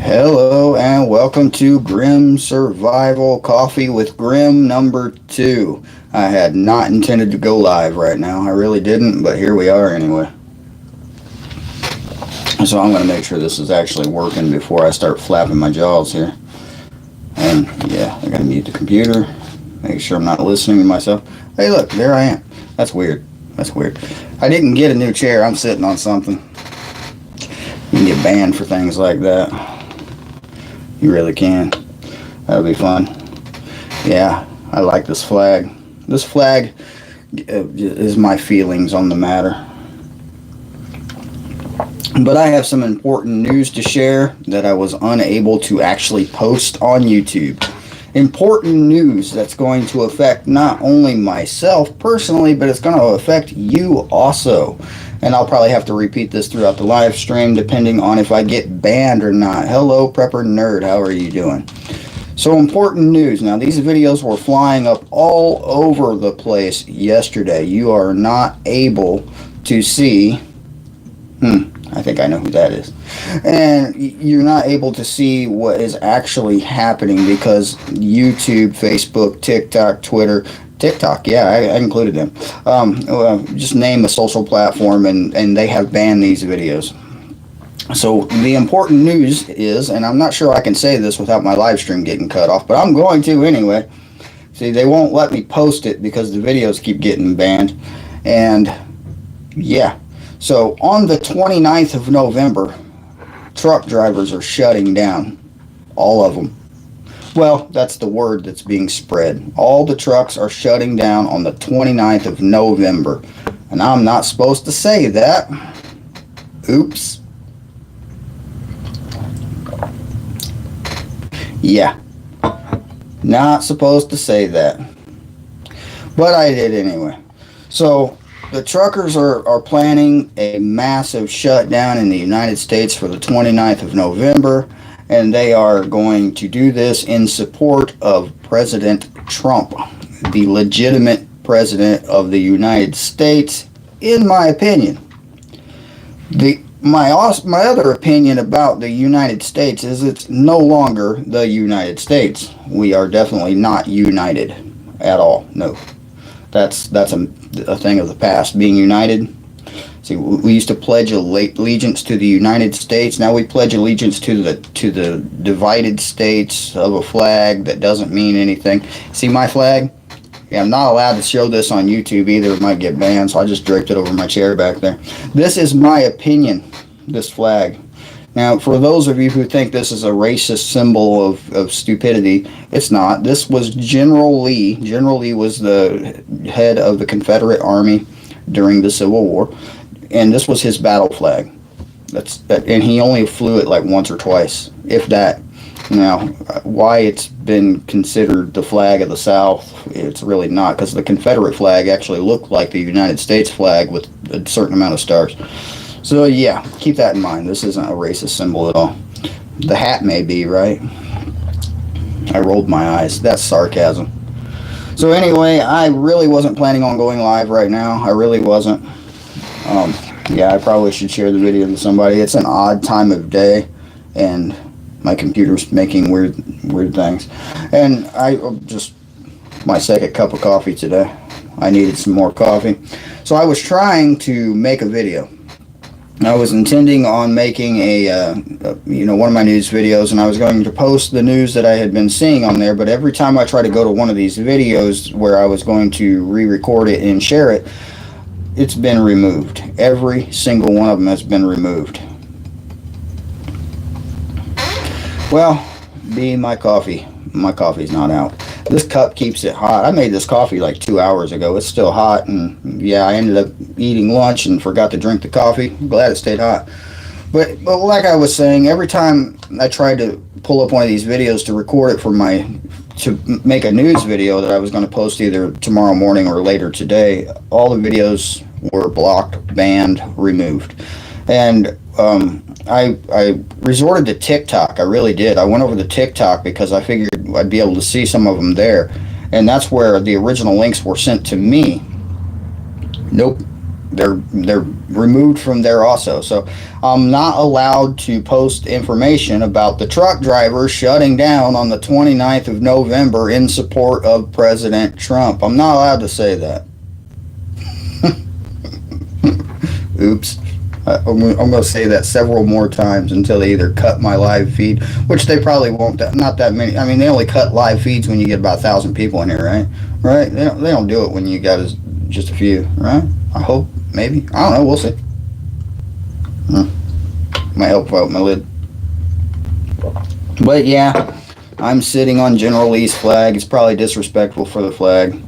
Hello and welcome to Grim Survival Coffee with Grim number 2. I had not intended to go live right now. I really didn't, but here we are anyway. So I'm going to make sure this is actually working before I start flapping my jaws here. And yeah, I got to mute the computer, make sure I'm not listening to myself. Hey look, there I am. That's weird. That's weird. I didn't get a new chair. I'm sitting on something. You can get banned for things like that. You really can. That'll be fun. Yeah, I like this flag. This flag is my feelings on the matter. But I have some important news to share that I was unable to actually post on YouTube. Important news that's going to affect not only myself personally, but it's going to affect you also. And I'll probably have to repeat this throughout the live stream depending on if I get banned or not. Hello, Prepper Nerd. How are you doing? So important news. Now, these videos were flying up all over the place yesterday. You are not able to see... I think I know who that is. And you're not able to see what is actually happening because YouTube, Facebook, TikTok, Twitter... TikTok, yeah, I included them. Just name a social platform and they have banned these videos. So the important news is, and I'm not sure I can say this without my live stream getting cut off, but I'm going to anyway. See, they won't let me post it because the videos keep getting banned. And yeah, so on the 29th of November, truck drivers are shutting down. All of them. Well, that's the word that's being spread. All the trucks are shutting down on the 29th of November. And I'm not supposed to say that. Oops. Yeah. Not supposed to say that. But I did anyway. So, the truckers are planning a massive shutdown in the United States for the 29th of November. And they are going to do this in support of President Trump, the legitimate president of the United States, in my opinion. My other opinion about the United States is it's no longer the United States. We are definitely not united at all. No, that's a thing of the past. Being united. See, we used to pledge allegiance to the United States. Now we pledge allegiance to the divided states of a flag that doesn't mean anything. See my flag? Yeah, I'm not allowed to show this on YouTube either. It might get banned, so I just draped it over my chair back there. This is my opinion, this flag. Now, for those of you who think this is a racist symbol of stupidity, it's not. This was General Lee. General Lee was the head of the Confederate Army during the Civil War. And this was his battle flag. And he only flew it like once or twice, if that. Now, why it's been considered the flag of the South, it's really not, because the Confederate flag actually looked like the United States flag with a certain amount of stars. So yeah, keep that in mind. This isn't a racist symbol at all. The hat may be, right? I rolled my eyes. That's sarcasm. So anyway, I really wasn't planning on going live right now. I really wasn't. Yeah, I probably should share the video with somebody. It's an odd time of day, and my computer's making weird things. And my second cup of coffee today. I needed some more coffee. So I was trying to make a video. I was intending on making one of my news videos, and I was going to post the news that I had been seeing on there, but every time I try to go to one of these videos where I was going to re-record it and share it, it's been removed. Every single one of them has been removed. Well, my coffee's not out. This cup keeps it hot. I made this coffee like 2 hours ago. It's still hot, and yeah, I ended up eating lunch and forgot to drink the coffee. I'm glad it stayed hot. But like I was saying, every time I tried to pull up one of these videos to record it to make a news video that I was going to post either tomorrow morning or later today, all the videos were blocked, banned, removed. And I resorted to TikTok. I really did. I went over to TikTok because I figured I'd be able to see some of them there. And that's where the original links were sent to me. Nope. they're removed from there also. So I'm not allowed to post information about the truck drivers shutting down on the 29th of November in support of President Trump. I'm not allowed to say that. Oops. I'm going to say that several more times until they either cut my live feed, which they probably won't. Not that many. I mean, they only cut live feeds when you get about 1,000 people in here, right? Right? They don't do it when you got just a few, right? I hope. Maybe. I don't know. We'll see. Might help out my lid. But yeah, I'm sitting on General Lee's flag. It's probably disrespectful for the flag.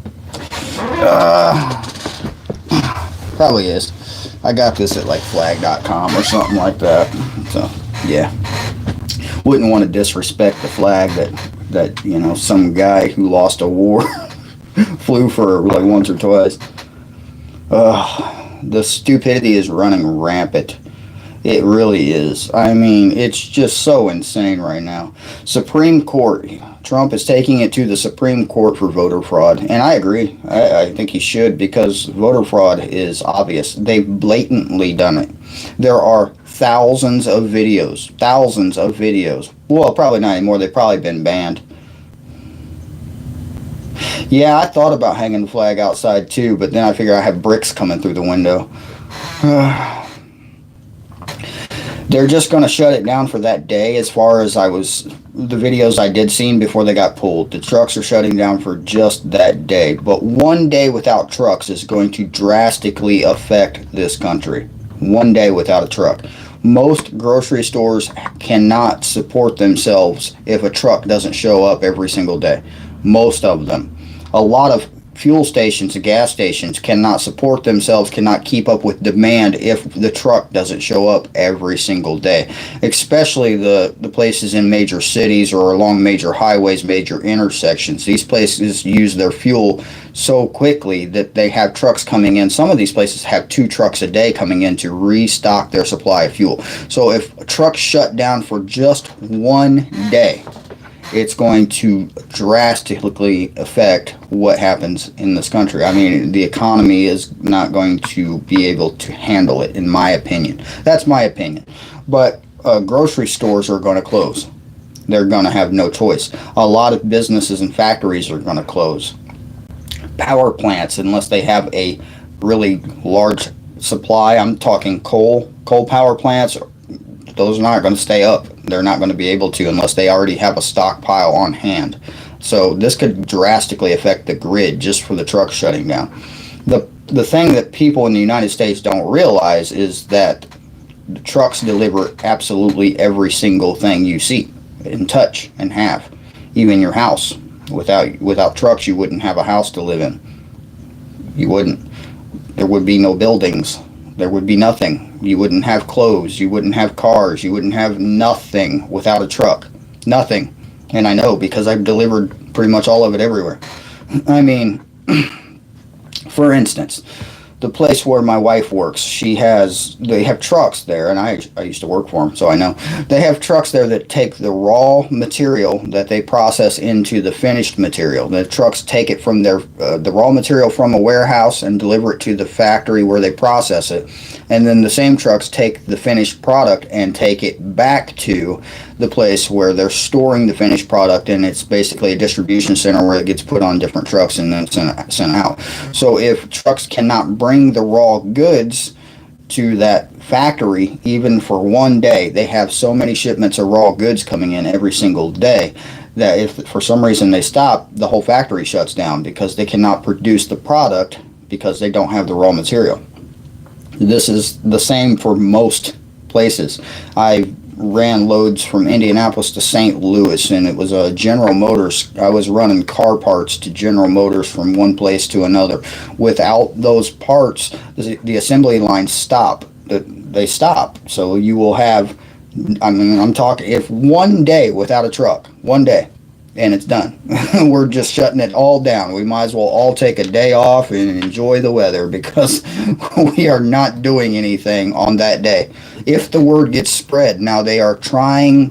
Probably is. I got this at like flag.com or something like that. So yeah, wouldn't want to disrespect the flag that you know, some guy who lost a war flew for like once or twice. The stupidity is running rampant. It really is. I mean, it's just so insane right now. Supreme Court. Trump is taking it to the Supreme Court for voter fraud. And I agree. I think he should, because voter fraud is obvious. They've blatantly done it. There are thousands of videos. Thousands of videos. Well, probably not anymore. They've probably been banned. Yeah, I thought about hanging the flag outside too, but then I figure I have bricks coming through the window. They're just going to shut it down for that day. As far as the videos I did see before they got pulled, the trucks are shutting down for just that day. But one day without trucks is going to drastically affect this country. One day without a truck. Most grocery stores cannot support themselves if a truck doesn't show up every single day. Most of them. A lot of fuel stations and gas stations cannot support themselves, cannot keep up with demand if the truck doesn't show up every single day. Especially the places in major cities or along major highways, major intersections. These places use their fuel so quickly that they have trucks coming in. Some of these places have 2 trucks a day coming in to restock their supply of fuel. So if trucks shut down for just one day, it's going to drastically affect what happens in this country. I mean, the economy is not going to be able to handle it, in my opinion. That's my opinion. But grocery stores are going to close. They're going to have no choice. A lot of businesses and factories are going to close. Power plants, unless they have a really large supply, I'm talking coal power plants, those are not going to stay up. They're not going to be able to unless they already have a stockpile on hand. So this could drastically affect the grid just for the trucks shutting down. The thing that people in the United States don't realize is that the trucks deliver absolutely every single thing you see and touch and have, even your house. Without trucks, you wouldn't have a house to live in. You wouldn't. There would be no buildings. There would be nothing. You wouldn't have clothes. You wouldn't have cars. You wouldn't have nothing without a truck. Nothing. And I know, because I've delivered pretty much all of it everywhere. I mean, for instance, the place where my wife works, they have trucks there, and I used to work for them, so I know. They have trucks there that take the raw material that they process into the finished material. The trucks take it from the raw material from a warehouse and deliver it to the factory where they process it. And then the same trucks take the finished product and take it back to the place where they're storing the finished product, and it's basically a distribution center where it gets put on different trucks and then sent out. So if trucks cannot bring the raw goods to that factory even for one day, they have so many shipments of raw goods coming in every single day that if for some reason they stop, the whole factory shuts down because they cannot produce the product because they don't have the raw material. This is the same for most places. I ran loads from Indianapolis to St. Louis, and it was a General Motors. I was running car parts to General Motors from one place to another. Without those parts, the assembly lines stop. They stop. So you will have, I mean, I'm talking, if one day without a truck, one day, and it's done. We're just shutting it all down. We might as well all take a day off and enjoy the weather, because we are not doing anything on that day. If the word gets spread, now they are trying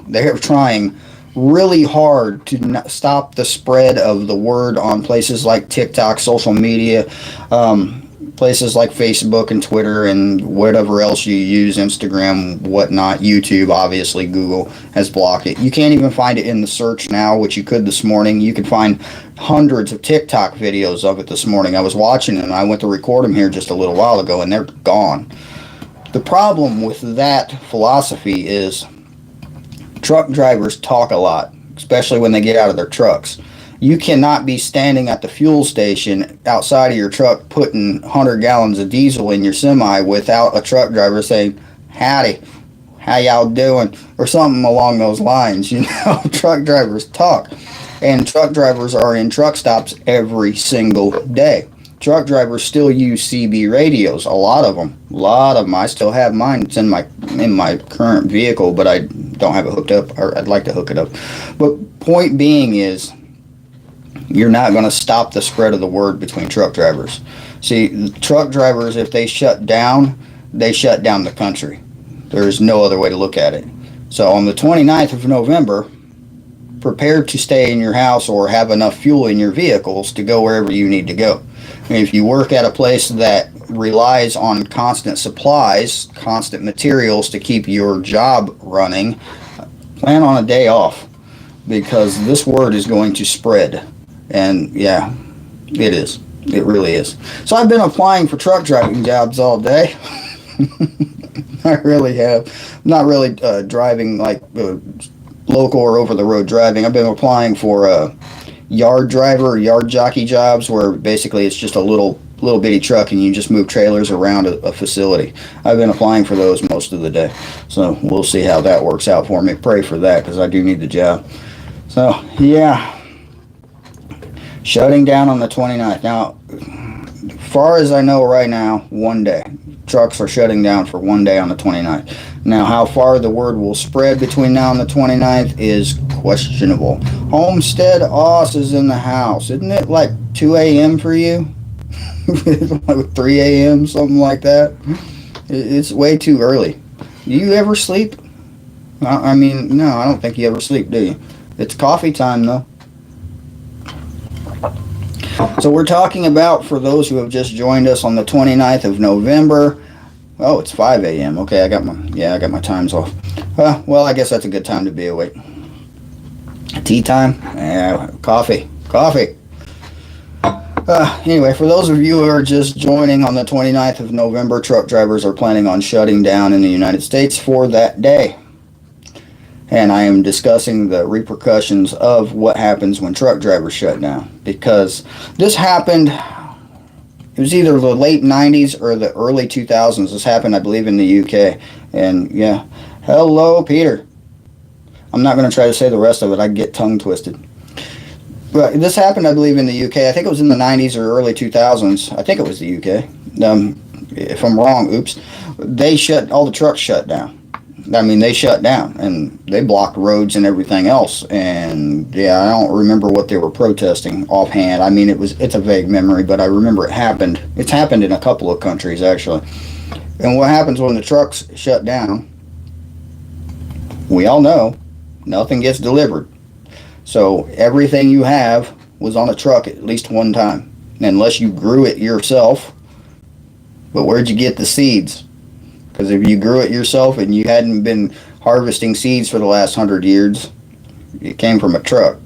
really hard to stop the spread of the word on places like TikTok, social media, places like Facebook and Twitter and whatever else you use, Instagram, whatnot, YouTube, obviously Google has blocked it. You can't even find it in the search now, which you could this morning. You could find hundreds of TikTok videos of it this morning. I was watching them. I went to record them here just a little while ago, and they're gone. The problem with that philosophy is truck drivers talk a lot, especially when they get out of their trucks. You cannot be standing at the fuel station outside of your truck putting 100 gallons of diesel in your semi without a truck driver saying, "Howdy, how y'all doing?" or something along those lines. You know, truck drivers talk. And truck drivers are in truck stops every single day. Truck drivers still use CB radios, a lot of them. I still have mine. It's in my current vehicle, but I don't have it hooked up, or I'd like to hook it up. But point being is, you're not going to stop the spread of the word between truck drivers. See, truck drivers, if they shut down the country. There's no other way to look at it. So on the 29th of November, prepare to stay in your house or have enough fuel in your vehicles to go wherever you need to go. And if you work at a place that relies on constant supplies, constant materials to keep your job running, plan on a day off, because this word is going to spread. And yeah, it is. It really is. So I've been applying for truck driving jobs all day. I really have. I'm not really driving like local or over the road driving. I've been applying for yard driver or yard jockey jobs, where basically it's just a little bitty truck and you just move trailers around a facility. I've been applying for those most of the day. So we'll see how that works out for me. Pray for that, because I do need the job. So yeah. Shutting down on the 29th. Now, as far as I know right now, one day. Trucks are shutting down for one day on the 29th. Now, how far the word will spread between now and the 29th is questionable. Homestead Oz is in the house. Isn't it like 2 a.m. for you? Like 3 a.m., something like that? It's way too early. Do you ever sleep? I mean, no, I don't think you ever sleep, do you? It's coffee time, though. So we're talking about, for those who have just joined us, on the 29th of November. Oh, it's 5 a.m. Okay, I got my times off. Well, I guess that's a good time to be awake. Tea time? Yeah, coffee. Anyway, for those of you who are just joining, on the 29th of November, truck drivers are planning on shutting down in the United States for that day. And I am discussing the repercussions of what happens when truck drivers shut down. Because this happened, it was either the late 90s or the early 2000s. This happened, I believe, in the UK. And yeah, hello, Peter. I'm not going to try to say the rest of it. I get tongue twisted. But this happened, I believe, in the UK. I think it was in the 90s or early 2000s. I think it was the UK. If I'm wrong, oops. All the trucks shut down. I mean, they shut down, and they blocked roads and everything else. And yeah, I don't remember what they were protesting offhand. I mean, it's a vague memory, but I remember it happened. It's happened in a couple of countries, actually. And what happens when the trucks shut down, we all know, nothing gets delivered. So everything you have was on a truck at least one time, unless you grew it yourself. But where'd you get the seeds? Because if you grew it yourself and you hadn't been harvesting seeds for the last 100 years, it came from a truck.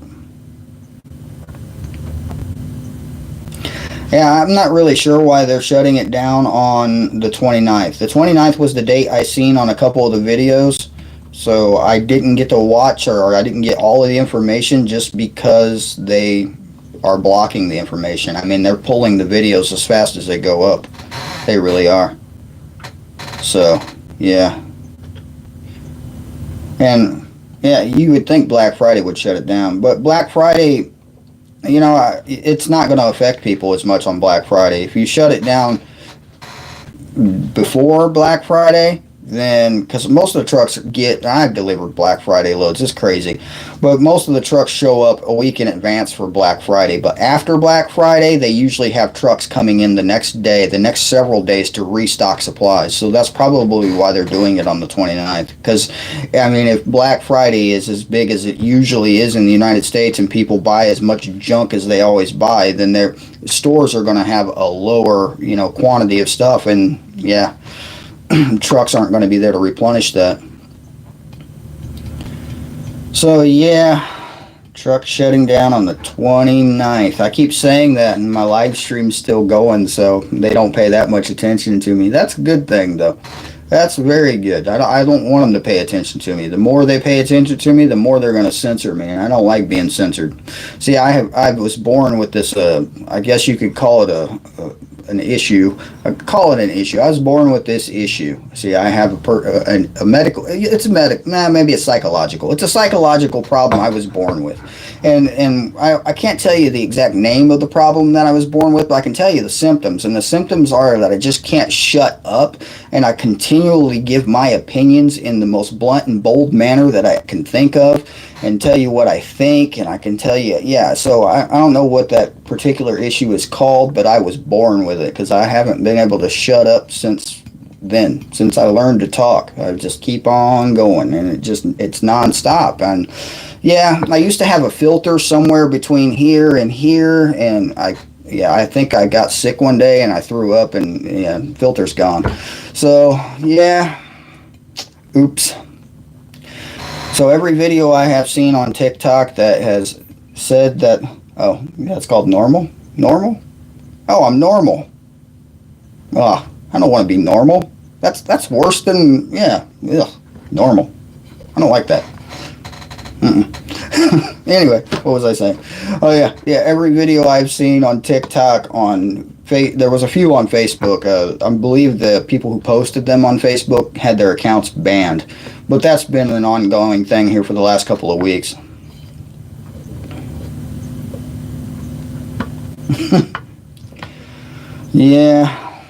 Yeah, I'm not really sure why they're shutting it down on the 29th. The 29th was the date I seen on a couple of the videos, so I didn't get to watch, or I didn't get all of the information, just because they are blocking the information. I mean, they're pulling the videos as fast as they go up. They really are. So, yeah. And, yeah, you would think Black Friday would shut it down. But Black Friday, you know, it's not going to affect people as much on Black Friday. If you shut it down before Black Friday, then, because most of the trucks I've delivered Black Friday loads, it's crazy, but most of the trucks show up a week in advance for Black Friday. But after Black Friday, they usually have trucks coming in the next day, the next several days, to restock supplies. So that's probably why they're doing it on the 29th. Because, I mean, if Black Friday is as big as it usually is in the United States and people buy as much junk as they always buy, then their stores are going to have a lower, quantity of stuff. And, yeah, trucks aren't going to be there to replenish that. So, yeah, truck shutting down on the 29th. I keep saying that, and my live stream's still going, so they don't pay that much attention to me. That's a good thing, though. That's very good. I don't want them to pay attention to me. The more they pay attention to me, the more they're going to censor me, and I don't like being censored. See, I was born with this, I guess you could call it an issue. I call it an issue. I was born with this issue. See, I have a medical, maybe it's psychological. It's a psychological problem I was born with. And I can't tell you the exact name of the problem that I was born with, but I can tell you the symptoms. And the symptoms are that I just can't shut up, and I continually give my opinions in the most blunt and bold manner that I can think of, and tell you what I think, and I can tell you, yeah, so I don't know what that particular issue is called, but I was born with it, because I haven't been able to shut up since then, since I learned to talk. I just keep on going, and it's nonstop. And yeah, I used to have a filter somewhere between here, and I think I got sick one day and I threw up, and yeah, filter's gone. So yeah, oops. So every video I have seen on TikTok that has said that, oh, that's called normal? Normal? Oh, I'm normal. Ah, I don't want to be normal. That's worse than, yeah, ugh, normal. I don't like that. Anyway, what was I saying? Oh yeah, every video I've seen on TikTok, there was a few on Facebook. I believe the people who posted them on Facebook had their accounts banned, but that's been an ongoing thing here for the last couple of weeks. Yeah.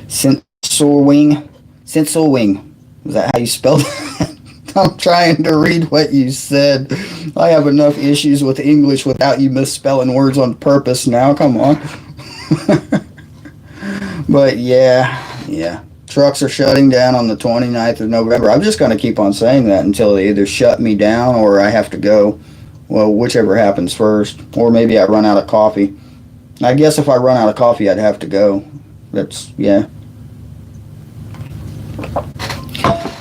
Sensorwing. Is that how you spell that? I'm trying to read what you said. I have enough issues with English without you misspelling words on purpose now. Come on. But yeah. Trucks are shutting down on the 29th of November. I'm just going to keep on saying that until they either shut me down or I have to go. Well, whichever happens first. Or maybe I run out of coffee. I guess if I run out of coffee, I'd have to go. Yeah.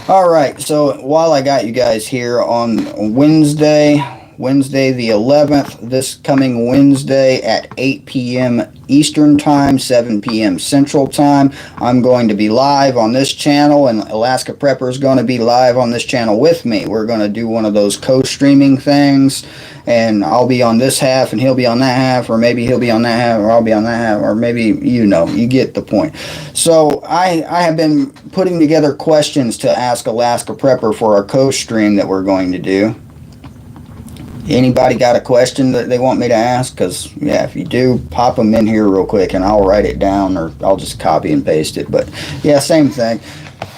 Alright, so while I got you guys here on Wednesday the 11th, this coming Wednesday at 8 p.m. Eastern Time, 7 p.m. Central Time, I'm going to be live on this channel, and Alaska Prepper is going to be live on this channel with me. We're going to do one of those co-streaming things, and I'll be on this half, and he'll be on that half, or maybe he'll be on that half, or I'll be on that half, or maybe, you get the point. So I have been putting together questions to ask Alaska Prepper for our co-stream that we're going to do. Anybody got a question that they want me to ask? Because, yeah, if you do, pop them in here real quick, and I'll write it down, or I'll just copy and paste it. But, yeah, same thing.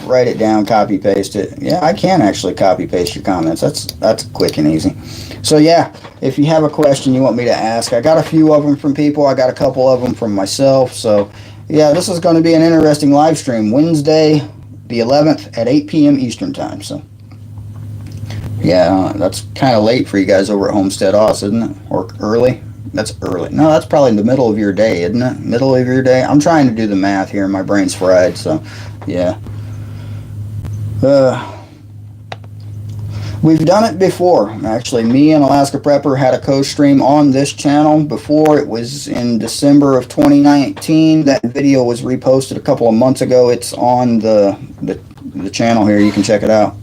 Write it down, copy, paste it. Yeah, I can actually copy, paste your comments. That's quick and easy. So, yeah, if you have a question you want me to ask, I got a few of them from people. I got a couple of them from myself. So, yeah, this is going to be an interesting live stream. Wednesday, the 11th at 8 p.m. Eastern Time. So, yeah, that's kind of late for you guys over at Homestead Oz, isn't it? Or early? That's early. No, that's probably in the middle of your day, isn't it? Middle of your day? I'm trying to do the math here. My brain's fried, so, yeah. We've done it before. Actually, me and Alaska Prepper had a co-stream on this channel before. It was in December of 2019. That video was reposted a couple of months ago. It's on the channel here. You can check it out.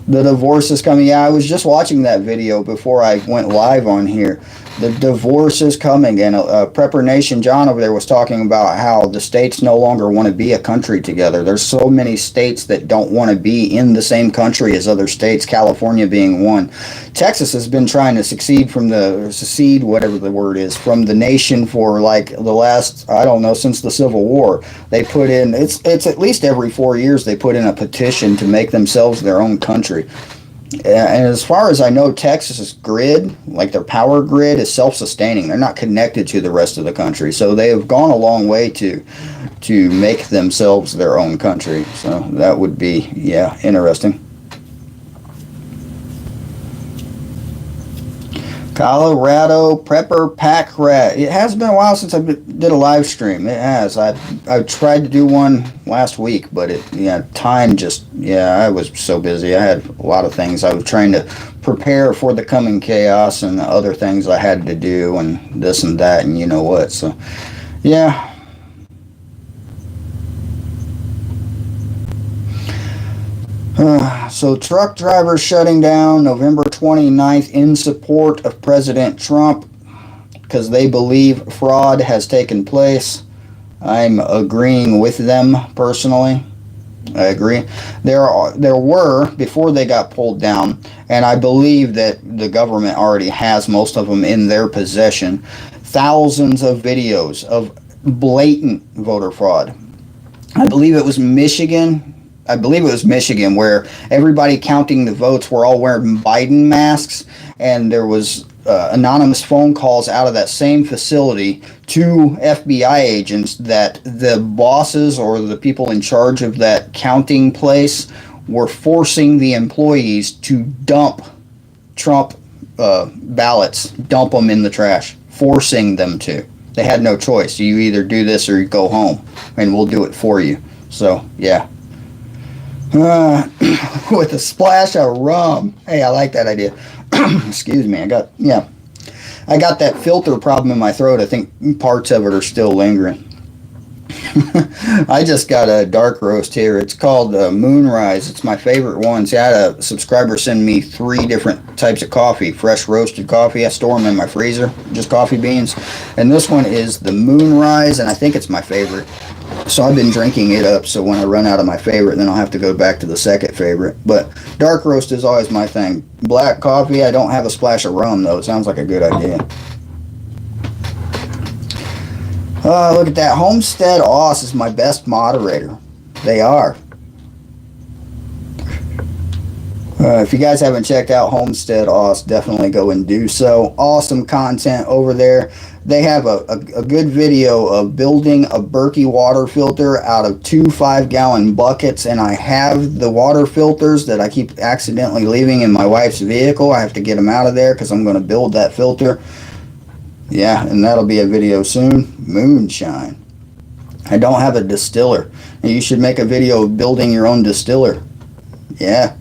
The divorce is coming. Yeah, I was just watching that video before I went live on here. The divorce is coming, and Prepper Nation John over there was talking about how the states no longer want to be a country together. There's so many states that don't want to be in the same country as other states, California being one. Texas has been trying to secede, whatever the word is, from the nation for like the last, I don't know, since the Civil War. They put in, it's at least every 4 years they put in a petition to make themselves their own country. And as far as I know, Texas's grid, like their power grid, is self-sustaining. They're not connected to the rest of the country. So they have gone a long way to make themselves their own country. So that would be, yeah, interesting. Colorado Prepper Pack Rat. It has been a while since I did a live stream. It has. I tried to do one last week, but time just, I was so busy. I had a lot of things. I was trying to prepare for the coming chaos and other things I had to do and this and that and you know what. So, yeah. So truck drivers shutting down November 29th in support of President Trump because they believe fraud has taken place. I'm agreeing with them personally. I agree. There were, before they got pulled down, and I believe that the government already has most of them in their possession, thousands of videos of blatant voter fraud. I believe it was Michigan where everybody counting the votes were all wearing Biden masks, and there was anonymous phone calls out of that same facility to FBI agents that the bosses or the people in charge of that counting place were forcing the employees to dump Trump ballots, dump them in the trash, forcing them to. They had no choice. You either do this or you go home, and we'll do it for you. So, yeah. With a splash of rum. Hey, I like that idea. Excuse me. I got that filter problem in my throat. I think parts of it are still lingering. I just got a dark roast here. It's called Moonrise. It's my favorite one. See, I had a subscriber send me 3 different types of coffee. Fresh roasted coffee. I store them in my freezer. Just coffee beans. And this one is the Moonrise, and I think it's my favorite. So I've been drinking it up, so when I run out of my favorite, then I'll have to go back to the second favorite. But dark roast is always my thing. Black coffee, I don't have a splash of rum, though. It sounds like a good idea. Look at that. Homestead Oz is my best moderator. They are. If you guys haven't checked out Homestead Oz, definitely go and do so. Awesome content over there. They have a good video of building a Berkey water filter out of 2 5-gallon buckets, and I have the water filters that I keep accidentally leaving in my wife's vehicle. I have to get them out of there because I'm going to build that filter. Yeah, and that'll be a video soon. Moonshine. I don't have a distiller. You should make a video of building your own distiller. Yeah.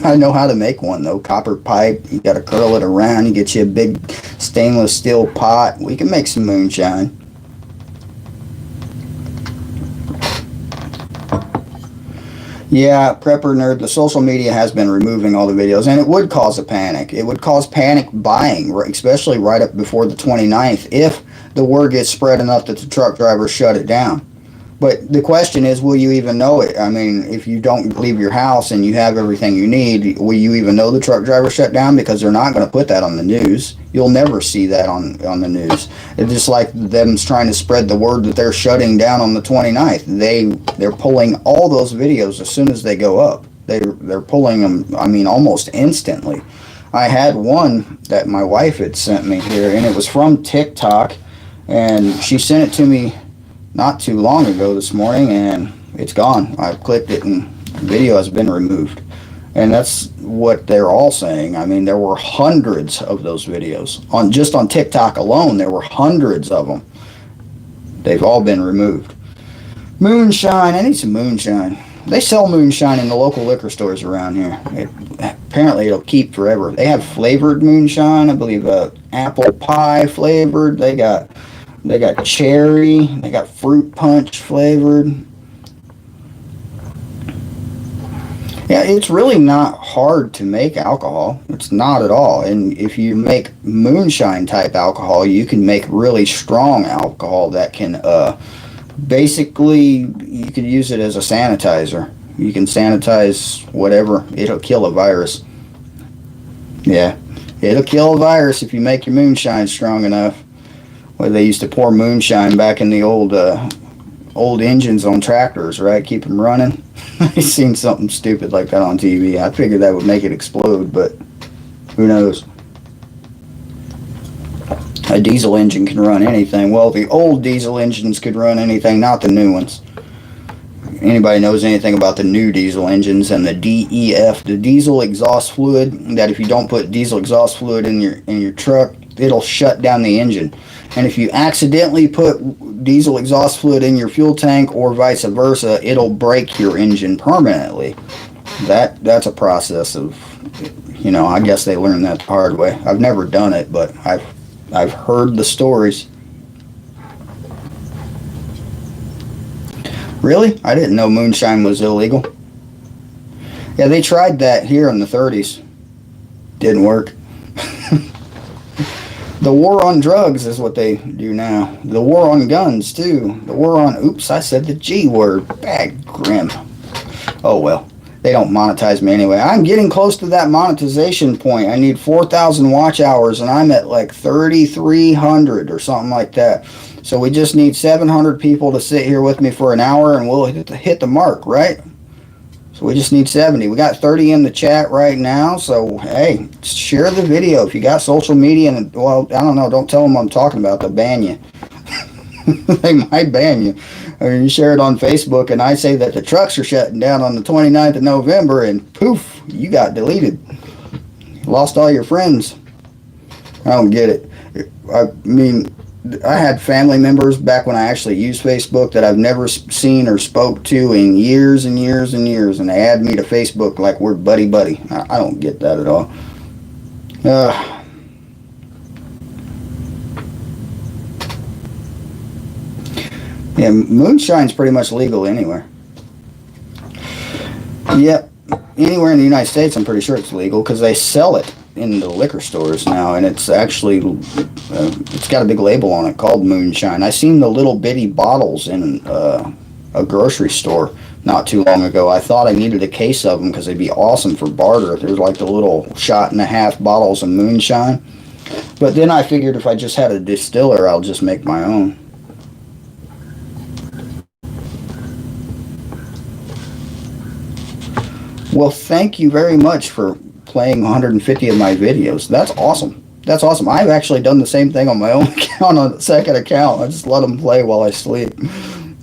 I know how to make one, though. Copper pipe. You got to curl it around. You get you a big stainless steel pot. We can make some moonshine. Yeah, Prepper Nerd, the social media has been removing all the videos, and it would cause a panic. It would cause panic buying, especially right up before the 29th, if the word gets spread enough that the truck drivers shut it down. But the question is, will you even know it? I mean, if you don't leave your house and you have everything you need, will you even know the truck driver shut down? Because they're not going to put that on the news. You'll never see that on the news. It's just like them trying to spread the word that they're shutting down on the 29th. They're pulling all those videos as soon as they go up. They're pulling them, I mean, almost instantly. I had one that my wife had sent me here, and it was from TikTok, and she sent it to me not too long ago this morning, and it's gone. I clicked it and the video has been removed. And that's what they're all saying. I mean, there were hundreds of those videos. Just on TikTok alone, there were hundreds of them. They've all been removed. Moonshine. I need some moonshine. They sell moonshine in the local liquor stores around here. Apparently, it'll keep forever. They have flavored moonshine. I believe apple pie flavored. They got cherry. They got fruit punch flavored. Yeah, it's really not hard to make alcohol. It's not at all. And if you make moonshine type alcohol, you can make really strong alcohol that can basically, you could use it as a sanitizer. You can sanitize whatever. It'll kill a virus. Yeah, it'll kill a virus if you make your moonshine strong enough. Well, they used to pour moonshine back in the old engines on tractors, right? Keep them running. I seen something stupid like that on TV. I figured that would make it explode, but who knows? A diesel engine can run anything. Well, the old diesel engines could run anything, not the new ones. Anybody knows anything about the new diesel engines and the DEF, the diesel exhaust fluid, that if you don't put diesel exhaust fluid in your truck, it'll shut down the engine. And if you accidentally put diesel exhaust fluid in your fuel tank or vice versa, it'll break your engine permanently. That's a process of, I guess they learned that the hard way. I've never done it, but I've heard the stories. Really? I didn't know moonshine was illegal. Yeah, they tried that here in the 30s. Didn't work. The war on drugs is what they do now. The war on guns, too. The war on... Oops, I said the G word. Bad grim. Oh, well. They don't monetize me anyway. I'm getting close to that monetization point. I need 4,000 watch hours, and I'm at like 3,300 or something like that. So we just need 700 people to sit here with me for an hour, and we'll hit the mark, right? So we just need 70. We got 30 in the chat right now, so hey, share the video. If you got social media, and well, I don't know, don't tell them I'm talking about, they'll ban you. They might ban you. I mean, you share it on Facebook, and I say that the trucks are shutting down on the 29th of November, and poof, you got deleted. Lost all your friends. I don't get it. I mean, I had family members back when I actually used Facebook that I've never seen or spoke to in years and years and years, and they add me to Facebook like we're buddy-buddy. I don't get that at all. Yeah, moonshine's pretty much legal anywhere. Yep, anywhere in the United States, I'm pretty sure it's legal because they sell it in the liquor stores now, and it's actually it's got a big label on it called moonshine. I seen the little bitty bottles in a grocery store not too long ago. I thought I needed a case of them because they'd be awesome for barter. There's like the little shot and a half bottles of moonshine, but then I figured if I just had a distiller, I'll just make my own. Well, thank you very much for playing 150 of my videos. That's awesome. That's awesome. I've actually done the same thing on my own account, on a second account. I just let them play while I sleep.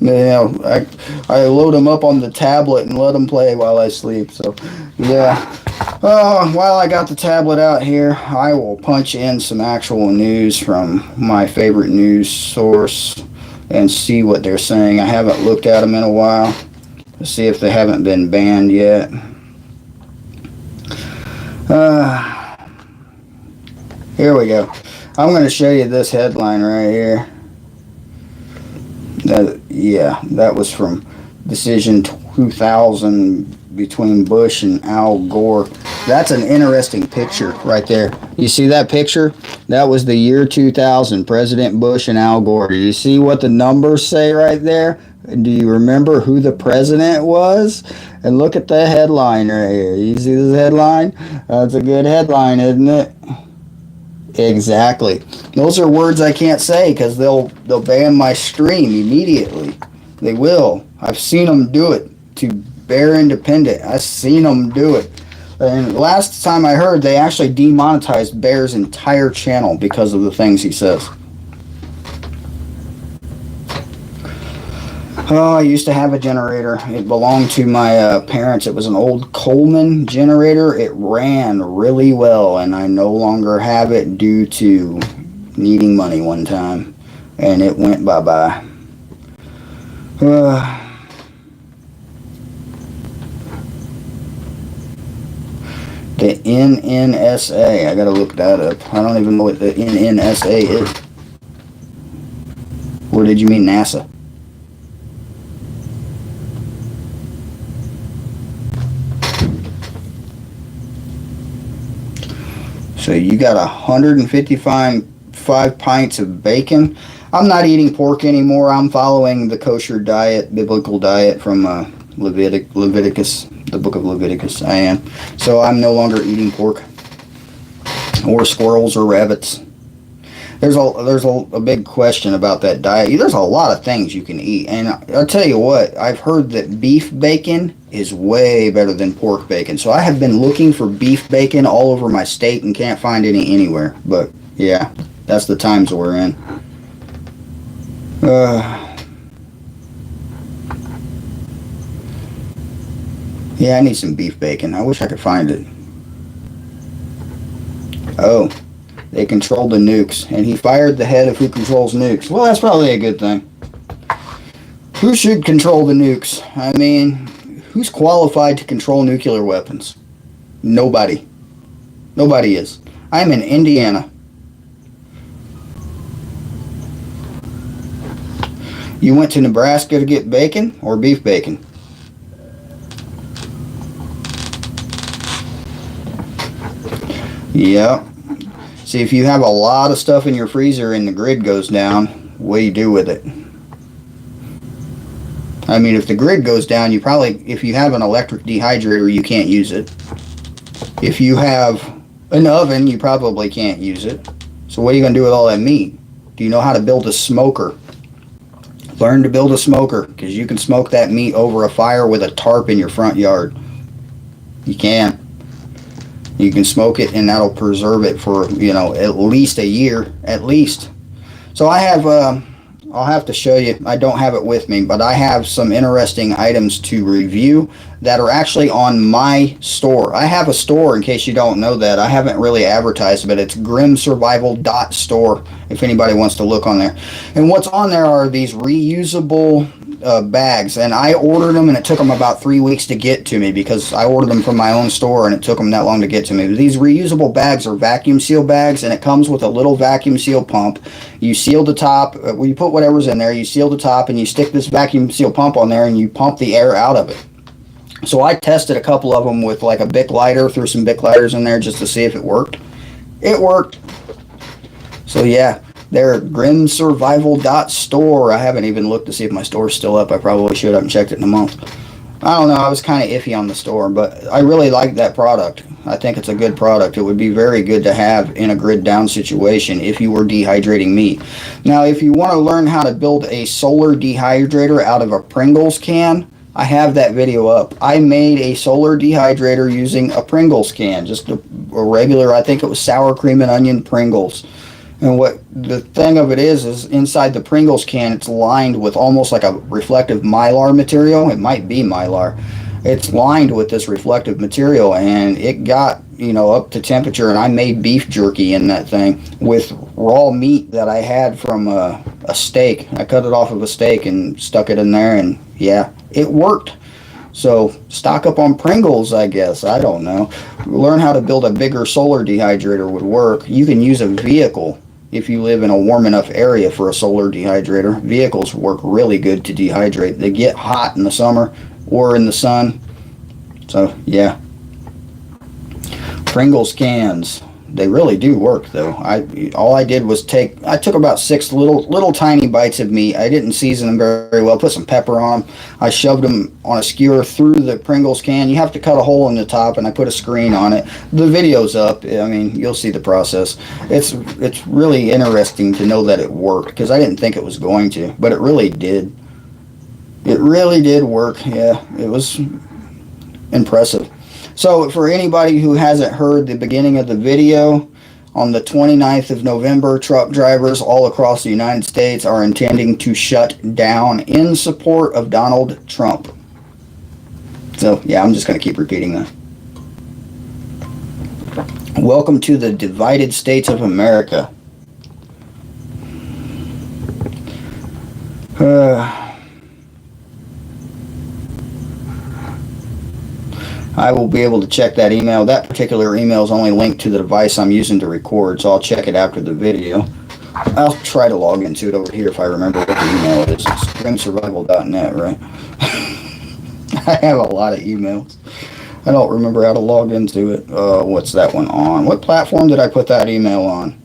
I load them up on the tablet and let them play while I sleep. So, yeah. While I got the tablet out here, I will punch in some actual news from my favorite news source and see what they're saying. I haven't looked at them in a while to see if they haven't been banned yet. Here we go. I'm going to show you this headline right here. That was from Decision 2000 between Bush and Al Gore. That's an interesting picture right there. You see that picture? That was the year 2000, President Bush and Al Gore. Do you see what the numbers say right there? Do you remember who the president was? And look at the headline right here. You see this headline? That's a good headline, isn't it? Exactly. Those are words I can't say because they'll ban my stream immediately. They will. I've seen them do it to Bear Independent. I've seen them do it. And last time I heard, they actually demonetized Bear's entire channel because of the things he says. Oh, I used to have a generator. It belonged to my parents. It was an old Coleman generator. It ran really well, and I no longer have it due to needing money one time, and it went bye-bye. The NNSA. I gotta look that up. I don't even know what the NNSA is. Or did you mean NASA? So you got 155 pints of bacon. I'm not eating pork anymore. I'm following the kosher diet, biblical diet from Leviticus, the book of Leviticus. I am. So I'm no longer eating pork or squirrels or rabbits. There's a big question about that diet. There's a lot of things you can eat, and I'll tell you what, I've heard that beef bacon is way better than pork bacon. So I have been looking for beef bacon all over my state and can't find any anywhere. But yeah, that's the times we're in. Yeah, I need some beef bacon. I wish I could find it. Oh, they control the nukes, and he fired the head of who controls nukes. Well, that's probably a good thing. Who should control the nukes? I mean, who's qualified to control nuclear weapons? Nobody. Nobody is. I'm in Indiana. You went to Nebraska to get bacon or beef bacon? Yep. See, if you have a lot of stuff in your freezer and the grid goes down, what do you do with it? I mean, if the grid goes down, if you have an electric dehydrator, you can't use it. If you have an oven, you probably can't use it. So what are you going to do with all that meat? Do you know how to build a smoker? Learn to build a smoker, because you can smoke that meat over a fire with a tarp in your front yard. You can. You can smoke it, and that'll preserve it for, at least a year, at least. So I have, I'll have to show you. I don't have it with me, but I have some interesting items to review that are actually on my store. I have a store, in case you don't know that. I haven't really advertised, but it's grimsurvival.store, if anybody wants to look on there. And what's on there are these reusable bags, and I ordered them, and it took them about 3 weeks to get to me because I ordered them from my own store and it took them that long to get to me. But these reusable bags are vacuum seal bags, and it comes with a little vacuum seal pump. You seal the top, you put whatever's in there, you seal the top, and you stick this vacuum seal pump on there and you pump the air out of it. So I tested a couple of them with like a Bic lighter, threw some Bic lighters in there just to see if it worked. It worked. So yeah, they're at grimsurvival.store. I haven't even looked to see if my store's still up. I probably should. I haven't checked it in a month. I don't know. I was kind of iffy on the store, but I really like that product. I think it's a good product. It would be very good to have in a grid down situation if you were dehydrating meat. Now, if you want to learn how to build a solar dehydrator out of a Pringles can, I have that video up. I made a solar dehydrator using a Pringles can, just a regular, I think it was sour cream and onion Pringles. And what the thing of it is inside the Pringles can, it's lined with almost like a reflective mylar material. It might be mylar. It's lined with this reflective material, and it got, up to temperature, and I made beef jerky in that thing with raw meat that I had from a steak. I cut it off of a steak and stuck it in there, and yeah, it worked. So stock up on Pringles, I guess. I don't know. Learn how to build a bigger solar dehydrator would work. You can use a vehicle if you live in a warm enough area for a solar dehydrator. Vehicles work really good to dehydrate. They get hot in the summer or in the sun. So yeah, Pringles cans, they really do work though. All I did was I took about 6 little tiny bites of meat. I didn't season them very well. Put some pepper on them. I shoved them on a skewer through the Pringles can. You have to cut a hole in the top, and I put a screen on it. The video's up. I mean, you'll see the process. It's really interesting to know that it worked, because I didn't think it was going to, but it really did. It really did work. Yeah, it was impressive. So for anybody who hasn't heard the beginning of the video, on the 29th of November, truck drivers all across the United States are intending to shut down in support of Donald Trump. So yeah, I'm just going to keep repeating that. Welcome to the divided states of America. I will be able to check that email. That particular email is only linked to the device I'm using to record, so I'll check it after the video. I'll try to log into it over here if I remember what the email is. It's grimsurvival.net, right? I have a lot of emails. I don't remember how to log into it. What's that one on? What platform did I put that email on?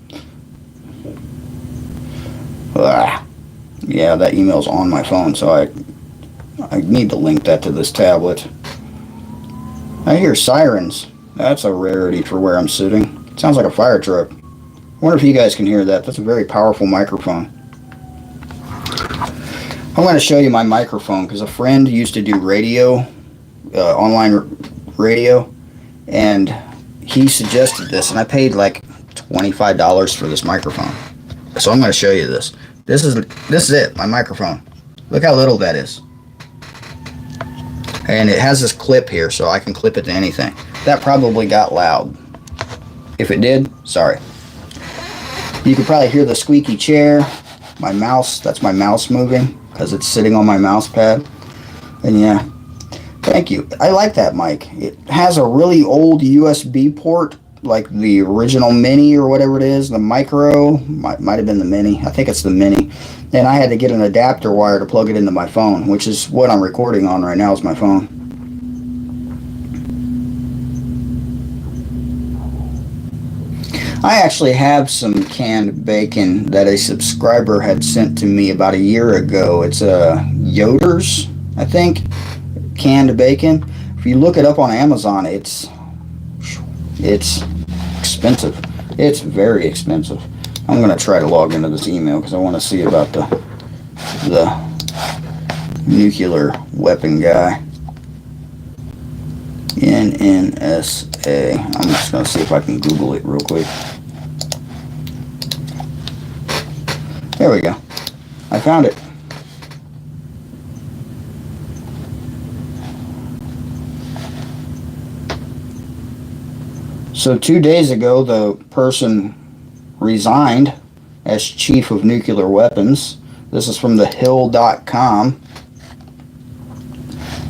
Yeah, that email's on my phone, so I need to link that to this tablet. I hear sirens. That's a rarity for where I'm sitting. It sounds like a fire truck. I wonder if you guys can hear that. That's a very powerful microphone. I'm going to show you my microphone because a friend used to do radio, online radio, and he suggested this, and I paid like $25 for this microphone. So I'm going to show you this. This is it, my microphone. Look how little that is. And it has this clip here, so I can clip it to anything. That probably got loud. If it did, sorry. You could probably hear the squeaky chair. My mouse, that's my mouse moving because it's sitting on my mouse pad. And yeah, thank you. I like that mic. It has a really old USB port, like the original mini or whatever it is. The micro, might have been the mini. I think it's the mini. And I had to get an adapter wire to plug it into my phone, which is what I'm recording on right now is my phone. I actually have some canned bacon that a subscriber had sent to me about a year ago. It's Yoder's, I think, canned bacon. If you look it up on Amazon, it's expensive. It's very expensive. I'm going to try to log into this email because I want to see about the nuclear weapon guy. NNSA. I'm just going to see if I can Google it real quick. There we go. I found it. So 2 days ago, the person resigned as chief of nuclear weapons. This is from thehill.com.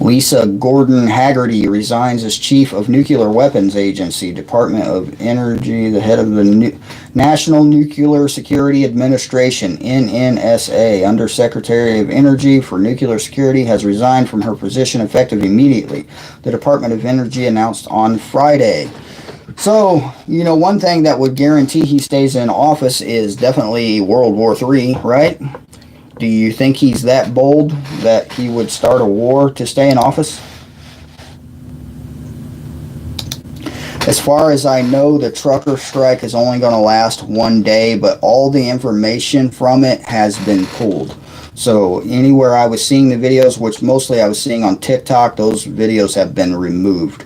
Lisa Gordon Haggerty resigns as chief of Nuclear Weapons Agency, Department of Energy, the head of the National Nuclear Security Administration, NNSA, Undersecretary of Energy for Nuclear Security, has resigned from her position effective immediately, the Department of Energy announced on Friday. So, you know, one thing that would guarantee he stays in office is definitely World War III, right? Do you think he's that bold that he would start a war to stay in office? As far as I know, the trucker strike is only going to last 1 day, but all the information from it has been pulled. So anywhere I was seeing the videos, which mostly I was seeing on TikTok, those videos have been removed.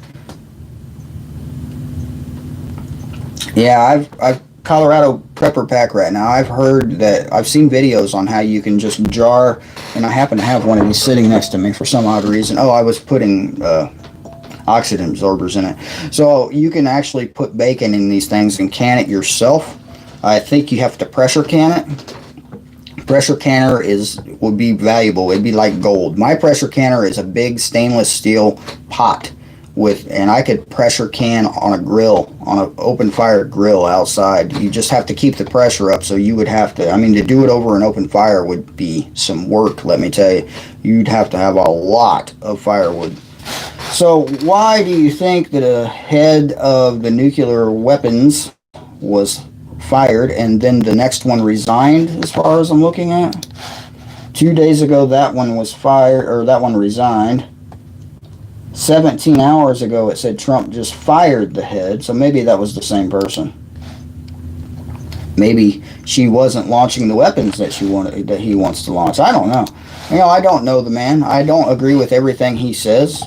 Yeah, I've Colorado Prepper Pack right now. I've heard that, I've seen videos on how you can just jar, and I happen to have one of these sitting next to me for some odd reason. Oh, I was putting oxygen absorbers in it. So you can actually put bacon in these things and can it yourself. I think you have to pressure can it. Pressure canner would be valuable. It'd be like gold. My pressure canner is a big stainless steel pot and I could pressure can on a grill, on an open fire grill outside. You just have to keep the pressure up, so you would have to, I mean, to do it over an open fire would be some work, let me tell you. You'd have to have a lot of firewood. So why do you think that a head of the nuclear weapons was fired and then the next one resigned, as far as I'm looking at? 2 days ago that one was fired, or that one resigned. 17 hours ago it said Trump just fired the head, so maybe that was the same person. Maybe she wasn't launching the weapons that he wants to launch. I don't know. You know, I don't know the man. I don't agree with everything he says.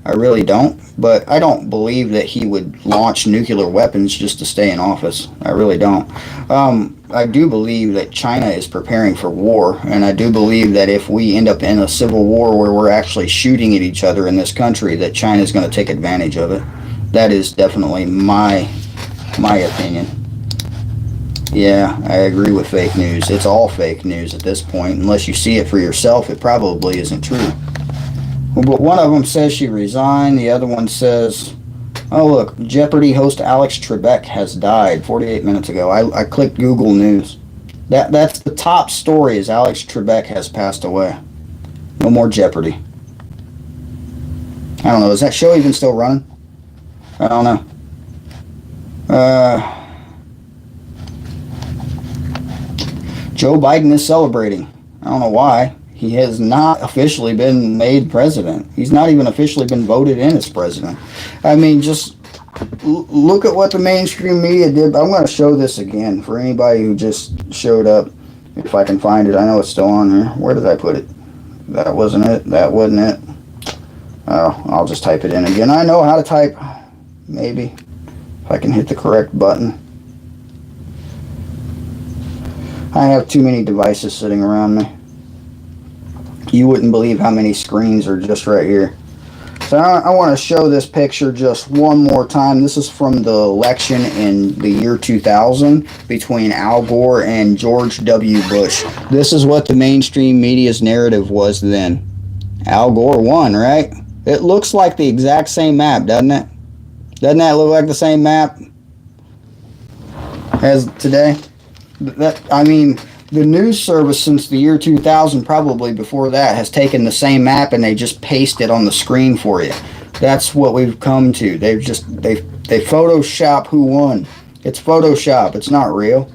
I really don't. But I don't believe that he would launch nuclear weapons just to stay in office. I really don't. I do believe that China is preparing for war, and I do believe that if we end up in a civil war where we're actually shooting at each other in this country, that China is going to take advantage of it. That is definitely my opinion. Yeah, I agree with fake news. It's all fake news at this point. Unless you see it for yourself, it probably isn't true. But one of them says she resigned. The other one says, oh look, Jeopardy host Alex Trebek has died 48 minutes ago. I clicked Google News. That's the top story, is Alex Trebek has passed away. No more Jeopardy. I don't know, is that show even still running? I don't know. Joe Biden is celebrating. I don't know why. He has not officially been made president. He's not even officially been voted in as president. I mean, just look at what the mainstream media did. I'm going to show this again for anybody who just showed up. If I can find it. I know it's still on here. Where did I put it? That wasn't it. That wasn't it. Oh, I'll just type it in again. I know how to type. Maybe. If I can hit the correct button. I have too many devices sitting around me. You wouldn't believe how many screens are just right here. So I want to show this picture just one more time. This is from the election in the year 2000 between Al Gore and George W. Bush. This is what the mainstream media's narrative was then. Al Gore won, right? It looks like the exact same map, doesn't it? Doesn't that look like the same map as today? I mean, the news service since the year 2000, probably before that, has taken the same map and they just paste it on the screen for you. That's what we've come to. They Photoshop who won. It's Photoshop. It's not real.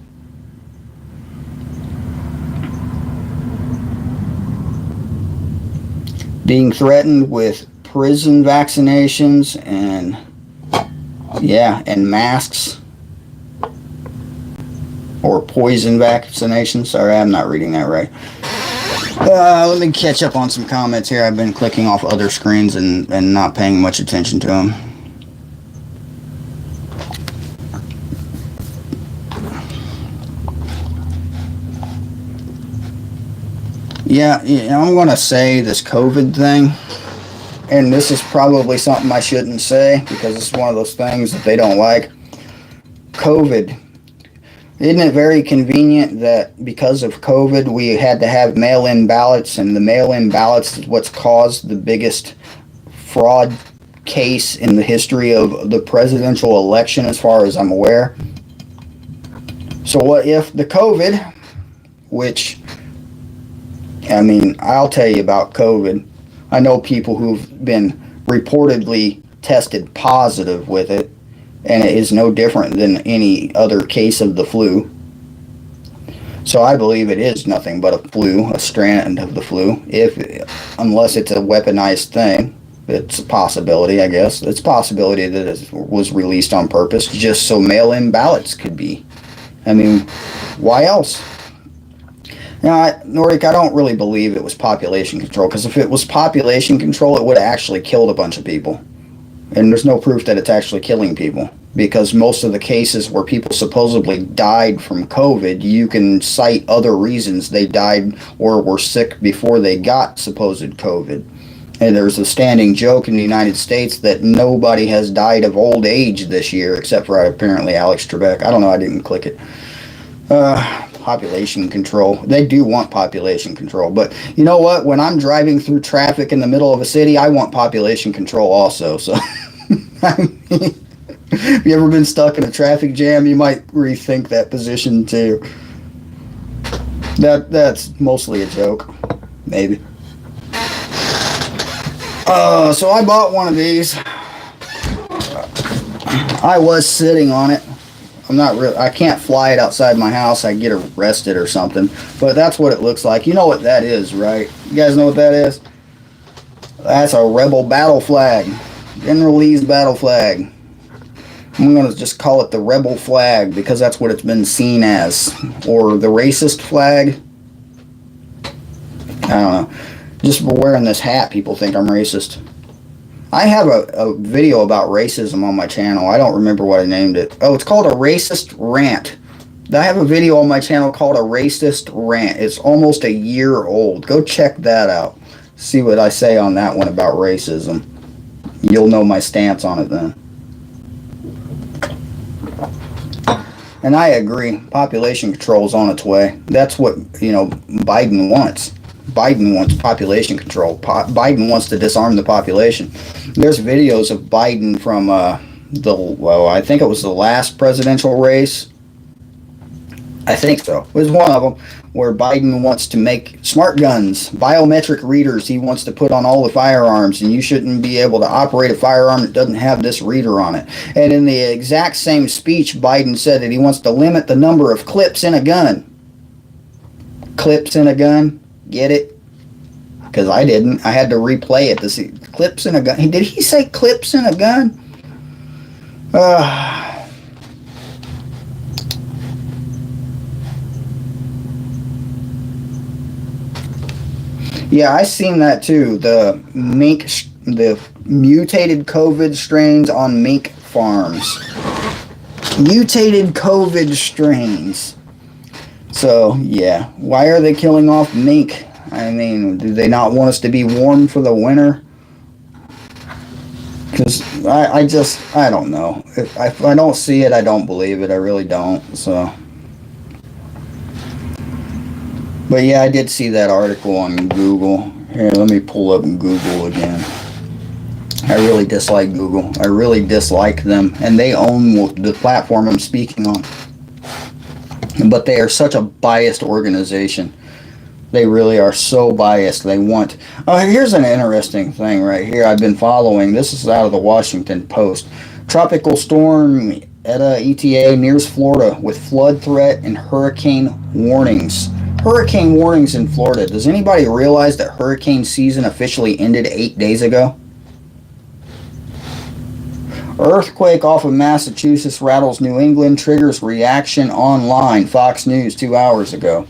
Being threatened with prison vaccinations and masks. Or poison vaccination. Sorry, I'm not reading that right. Let me catch up on some comments here. I've been clicking off other screens and not paying much attention to them. Yeah, I'm going to say this COVID thing, and this is probably something I shouldn't say because it's one of those things that they don't like. COVID. Isn't it very convenient that because of COVID we had to have mail-in ballots, and the mail-in ballots is what's caused the biggest fraud case in the history of the presidential election as far as I'm aware? So what if the COVID, which, I mean, I'll tell you about COVID. I know people who've been reportedly tested positive with it, and it is no different than any other case of the flu. So I believe it is nothing but a flu, a strand of the flu, unless it's a weaponized thing. It's a possibility, I guess. It's a possibility that it was released on purpose just so mail-in ballots could be. I mean, why else? Now, Nordic, I don't really believe it was population control, because if it was population control, it would have actually killed a bunch of people. And there's no proof that it's actually killing people, because most of the cases where people supposedly died from COVID, you can cite other reasons they died or were sick before they got supposed COVID. And there's a standing joke in the United States that nobody has died of old age this year, except for apparently Alex Trebek. I don't know, I didn't click it. Population control. They do want population control, but you know what? When I'm driving through traffic in the middle of a city, I want population control also. So, I mean, if you ever been stuck in a traffic jam, you might rethink that position too. That's mostly a joke, maybe. So I bought one of these. I was sitting on it. I can't fly it outside my house. I get arrested or something. But that's what it looks like. You know what that is, right? You guys know what that is? That's a rebel battle flag. General Lee's battle flag. I'm going to just call it the rebel flag because that's what it's been seen as. Or the racist flag. I don't know. Just for wearing this hat, people think I'm racist. I have a video about racism on my channel. I don't remember what I named it. Oh, it's called A Racist Rant. I have a video on my channel called A Racist Rant. It's almost a year old. Go check that out. See what I say on that one about racism. You'll know my stance on it then. And I agree. Population control is on its way. That's what, Biden wants. Biden wants population control. Biden wants to disarm the population. There's videos of Biden from I think it was the last presidential race. I think so. It was one of them where Biden wants to make smart guns, biometric readers he wants to put on all the firearms, and you shouldn't be able to operate a firearm that doesn't have this reader on it. And in the exact same speech, Biden said that he wants to limit the number of clips in a gun. Clips in a gun? Get it? Because I didn't. I had to replay it to see. Clips in a gun. Did he say clips in a gun? Yeah, I seen that too. The mutated COVID strains on mink farms. Mutated COVID strains. So, yeah. Why are they killing off mink? I mean, do they not want us to be warm for the winter? Because I don't know. If I don't see it, I don't believe it. I really don't. So. But yeah, I did see that article on Google. Here, let me pull up Google again. I really dislike Google. I really dislike them. And they own the platform I'm speaking on. But they are such a biased organization. They really are so biased. They want... Oh, here's an interesting thing right here I've been following. This is out of the Washington Post. Tropical storm ETA nears Florida with flood threat and hurricane warnings. Hurricane warnings in Florida. Does anybody realize that hurricane season officially ended 8 days ago? Earthquake off of Massachusetts rattles New England, triggers reaction online. Fox News 2 hours ago.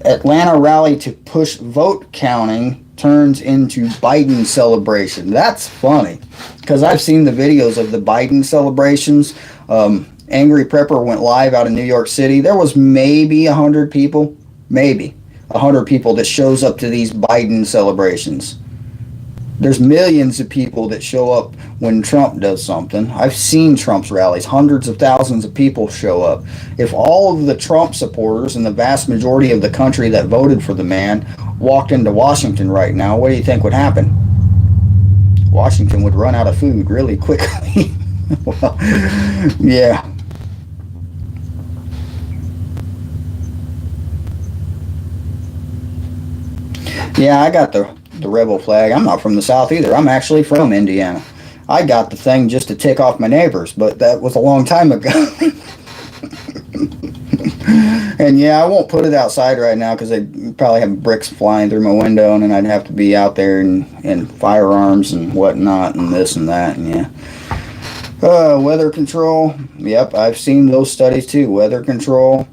Atlanta rally to push vote counting turns into Biden celebration. That's funny, because I've seen the videos of the Biden celebrations. Angry Prepper went live out in New York City. There was maybe 100 people. Maybe 100 people that shows up to these Biden celebrations. There's millions of people that show up when Trump does something. I've seen Trump's rallies. Hundreds of thousands of people show up. If all of the Trump supporters and the vast majority of the country that voted for the man walked into Washington right now, what do you think would happen? Washington would run out of food really quickly. Well, yeah. Yeah, I got the rebel flag. I'm not from the South either. I'm actually from Indiana. I got the thing just to tick off my neighbors, but that was a long time ago. And yeah, I won't put it outside right now because I'd probably have bricks flying through my window, and then I'd have to be out there and firearms and whatnot and this and that. And yeah. Weather control. Yep, I've seen those studies too. Weather control.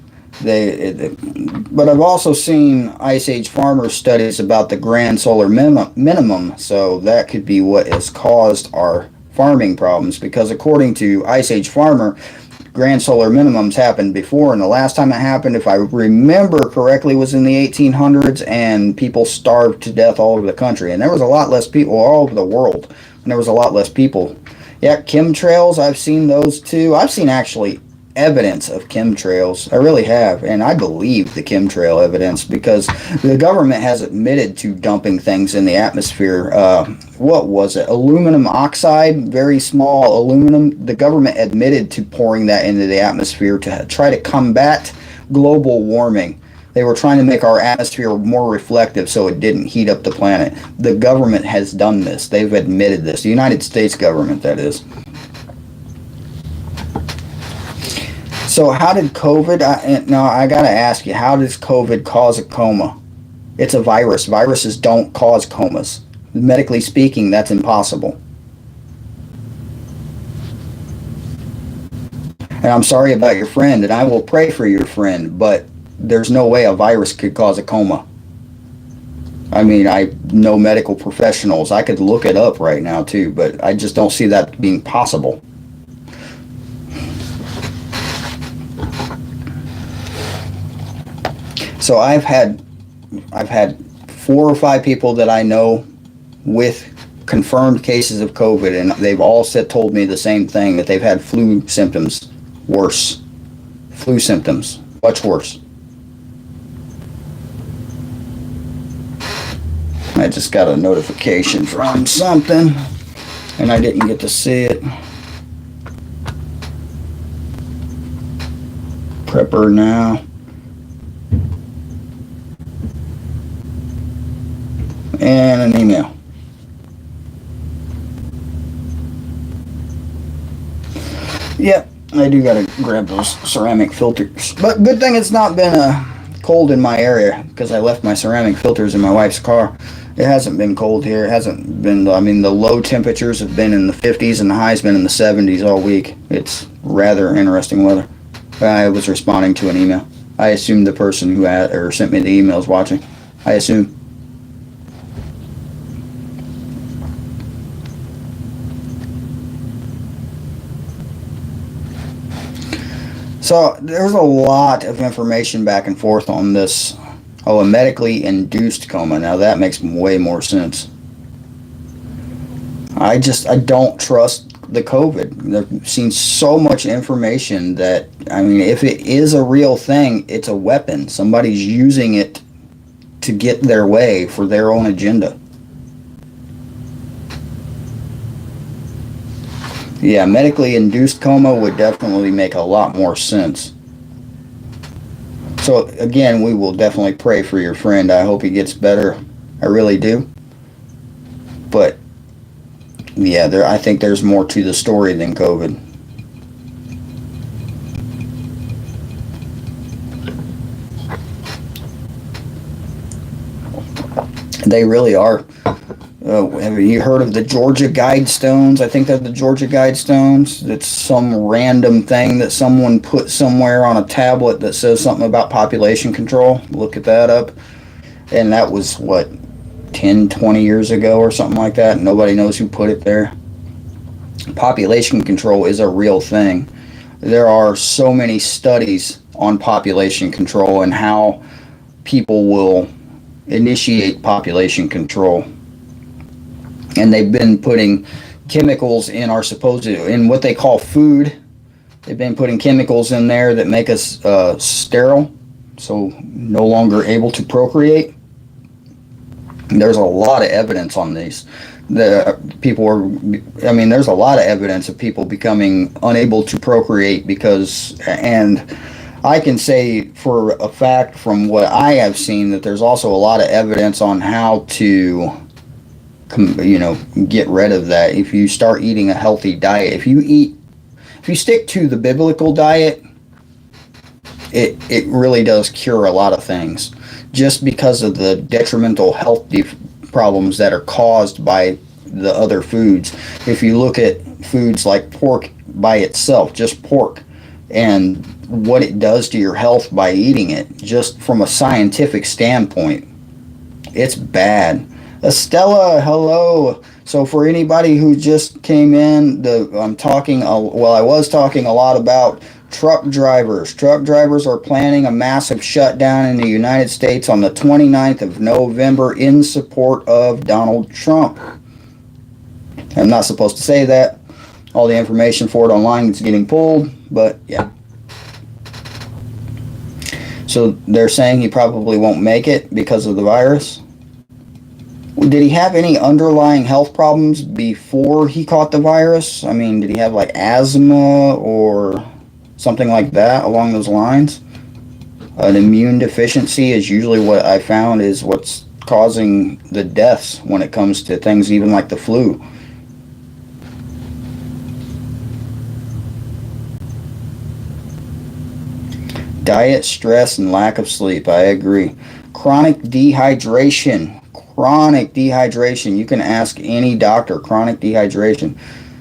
But I've also seen Ice Age farmer studies about the grand solar minimum, so that could be what has caused our farming problems, because according to Ice Age farmer, grand solar minimums happened before, and the last time it happened, if I remember correctly, was in the 1800s, and people starved to death all over the country, and there was a lot less people all over the world, and there was a lot less people. Yeah, chemtrails, I've seen those too. I've seen actually evidence of chemtrails. I really have, and I believe the chemtrail evidence, because the government has admitted to dumping things in the atmosphere. What was it? Aluminum oxide, very small aluminum. The government admitted to pouring that into the atmosphere to try to combat global warming. They were trying to make our atmosphere more reflective so it didn't heat up the planet. The government has done this. They've admitted this. The United States government, that is. So how did COVID, I got to ask you, how does COVID cause a coma? It's a virus. Viruses don't cause comas. Medically speaking, that's impossible. And I'm sorry about your friend, and I will pray for your friend, but there's no way a virus could cause a coma. I mean, I know medical professionals. I could look it up right now too, but I just don't see that being possible. So I've had 4 or 5 people that I know with confirmed cases of COVID, and they've all told me the same thing, that they've had flu symptoms. Worse. Flu symptoms. Much worse. I just got a notification from something, and I didn't get to see it. Prepper now. I do gotta grab those ceramic filters. But good thing it's not been cold in my area because I left my ceramic filters in my wife's car. It hasn't been cold here. It hasn't been, I mean, the low temperatures have been in the 50s and the high's been in the 70s all week. It's rather interesting weather. I was responding to an email. I assume the person who had, or sent me the email is watching. I assume. So there's a lot of information back and forth on this. Oh, a medically induced coma. Now that makes way more sense. I don't trust the COVID. I've seen so much information that, I mean, if it is a real thing, it's a weapon. Somebody's using it to get their way for their own agenda. Yeah, medically induced coma would definitely make a lot more sense. So again, we will definitely pray for your friend. I hope he gets better. I really do. But yeah, I think there's more to the story than COVID. They really are. Have you heard of the Georgia Guidestones? I think they're the Georgia Guidestones. It's some random thing that someone put somewhere on a tablet that says something about population control. Look at that up. And that was, what, 10, 20 years ago or something like that. Nobody knows who put it there. Population control is a real thing. There are so many studies on population control and how people will initiate population control. And they've been putting chemicals in in what they call food. They've been putting chemicals in there that make us sterile, so no longer able to procreate. There's a lot of evidence on these. There's a lot of evidence of people becoming unable to procreate and I can say for a fact from what I have seen that there's also a lot of evidence on how to get rid of that. If you start eating a healthy diet, if you stick to the biblical diet, it really does cure a lot of things, just because of the detrimental health problems that are caused by the other foods. If you look at foods like pork by itself, just pork, and what it does to your health by eating it, just from a scientific standpoint, it's bad. Estella, hello. So for anybody who just came in, I was talking a lot about truck drivers. Truck drivers are planning a massive shutdown in the United States on the 29th of November in support of Donald Trump. I'm not supposed to say that. All the information for it online is getting pulled, but yeah. So they're saying he probably won't make it because of the virus. Did he have any underlying health problems before he caught the virus? I mean, did he have like asthma or something like that along those lines? An immune deficiency is usually what I found is what's causing the deaths when it comes to things even like the flu. Diet, stress, and lack of sleep. I agree. Chronic dehydration. You can ask any doctor. Chronic dehydration.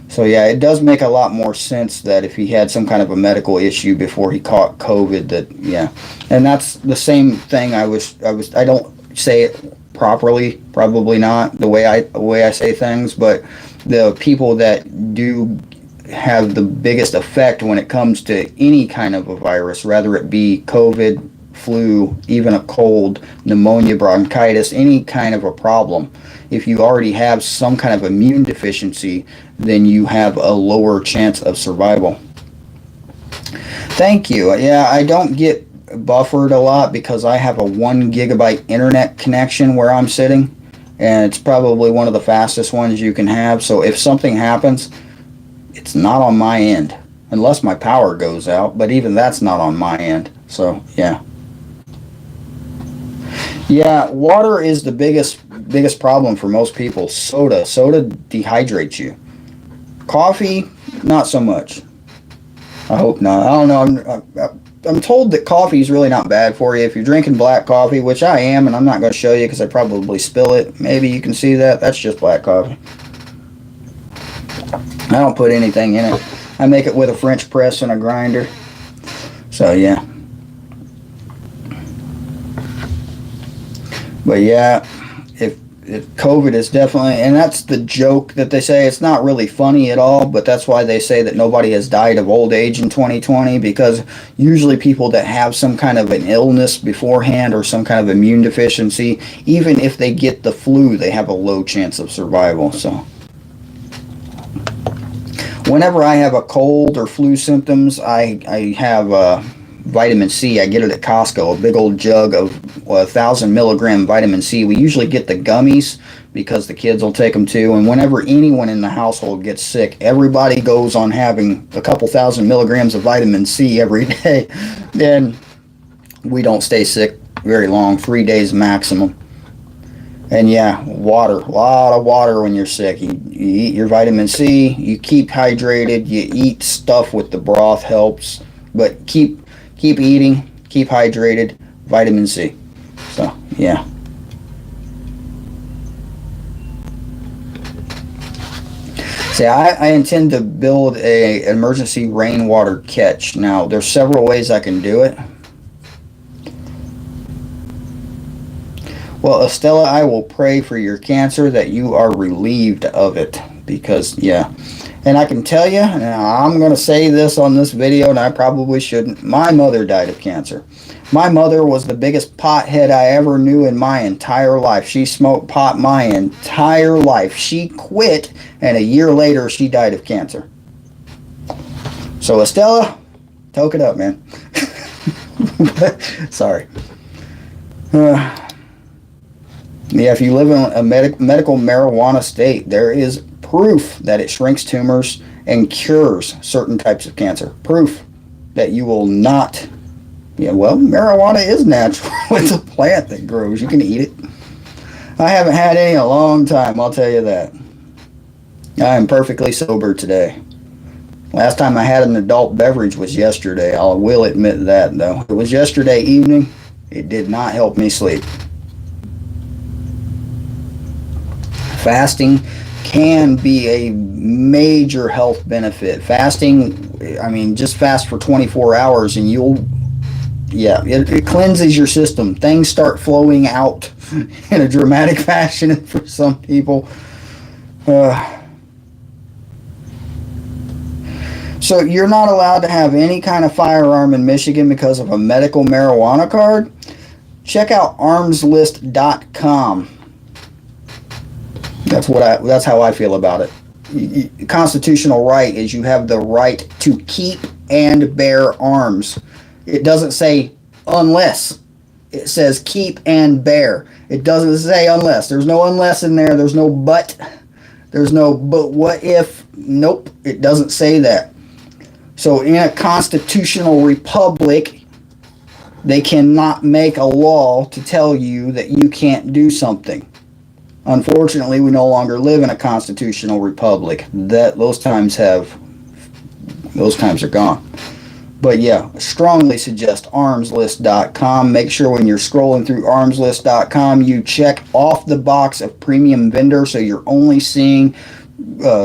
So yeah, it does make a lot more sense that if he had some kind of a medical issue before he caught COVID, that yeah. And that's the same thing I don't say it properly, probably not the way I say things, but the people that do have the biggest effect when it comes to any kind of a virus, whether it be COVID, flu, even a cold, pneumonia, bronchitis, any kind of a problem. If you already have some kind of immune deficiency, then you have a lower chance of survival. Thank you. Yeah, I don't get buffered a lot because I have a 1 gigabyte internet connection where I'm sitting, and it's probably one of the fastest ones you can have. So if something happens, it's not on my end, unless my power goes out, but even that's not on my end. So yeah. Yeah, water is the biggest problem for most people. Soda dehydrates you. Coffee, not so much. I hope not. I don't know. I'm told that coffee is really not bad for you. If you're drinking black coffee, which I am, and I'm not going to show you because I probably spill it. Maybe you can see that. That's just black coffee. I don't put anything in it. I make it with a French press and a grinder. So, yeah. But, yeah, if COVID is definitely, and that's the joke that they say. It's not really funny at all, but that's why they say that nobody has died of old age in 2020, because usually people that have some kind of an illness beforehand or some kind of immune deficiency, even if they get the flu, they have a low chance of survival. So whenever I have a cold or flu symptoms, I have vitamin C. I get it at Costco, a big old jug of 1,000 milligram vitamin C. We usually get the gummies because the kids will take them too. And whenever anyone in the household gets sick, everybody goes on having a couple thousand milligrams of vitamin C every day. Then we don't stay sick very long, 3 days maximum. And yeah, water, a lot of water when you're sick. You eat your vitamin C, you keep hydrated, you eat stuff with the broth helps, but keep eating, keep hydrated, vitamin C. So, yeah. See, I intend to build an emergency rainwater catch. Now, there's several ways I can do it. Well, Estella, I will pray for your cancer that you are relieved of it. Because, yeah. And I can tell you, now I'm going to say this on this video, and I probably shouldn't. My mother died of cancer. My mother was the biggest pothead I ever knew in my entire life. She smoked pot my entire life. She quit, and a year later, she died of cancer. So, Estella, toke it up, man. Sorry. Yeah, if you live in a medical marijuana state, there is proof that it shrinks tumors and cures certain types of cancer. Proof that you will not. Yeah, well, marijuana is natural. It's a plant that grows. You can eat it. I haven't had any in a long time, I'll tell you that. I am perfectly sober today. Last time I had an adult beverage was yesterday. I will admit that, though. It was yesterday evening. It did not help me sleep. Fasting can be a major health benefit. Fasting, I mean, just fast for 24 hours and it cleanses your system. Things start flowing out in a dramatic fashion for some people. So you're not allowed to have any kind of firearm in Michigan because of a medical marijuana card? Check out armslist.com. That's how I feel about it. Constitutional right is you have the right to keep and bear arms. It doesn't say unless. It says keep and bear. It doesn't say unless. There's no unless in there. There's no but. There's no but what if. Nope. It doesn't say that. So in a constitutional republic, they cannot make a law to tell you that you can't do something. Unfortunately, we no longer live in a constitutional republic. Those times are gone. But yeah, strongly suggest armslist.com. Make sure when you're scrolling through armslist.com, you check off the box of premium vendor, so you're only seeing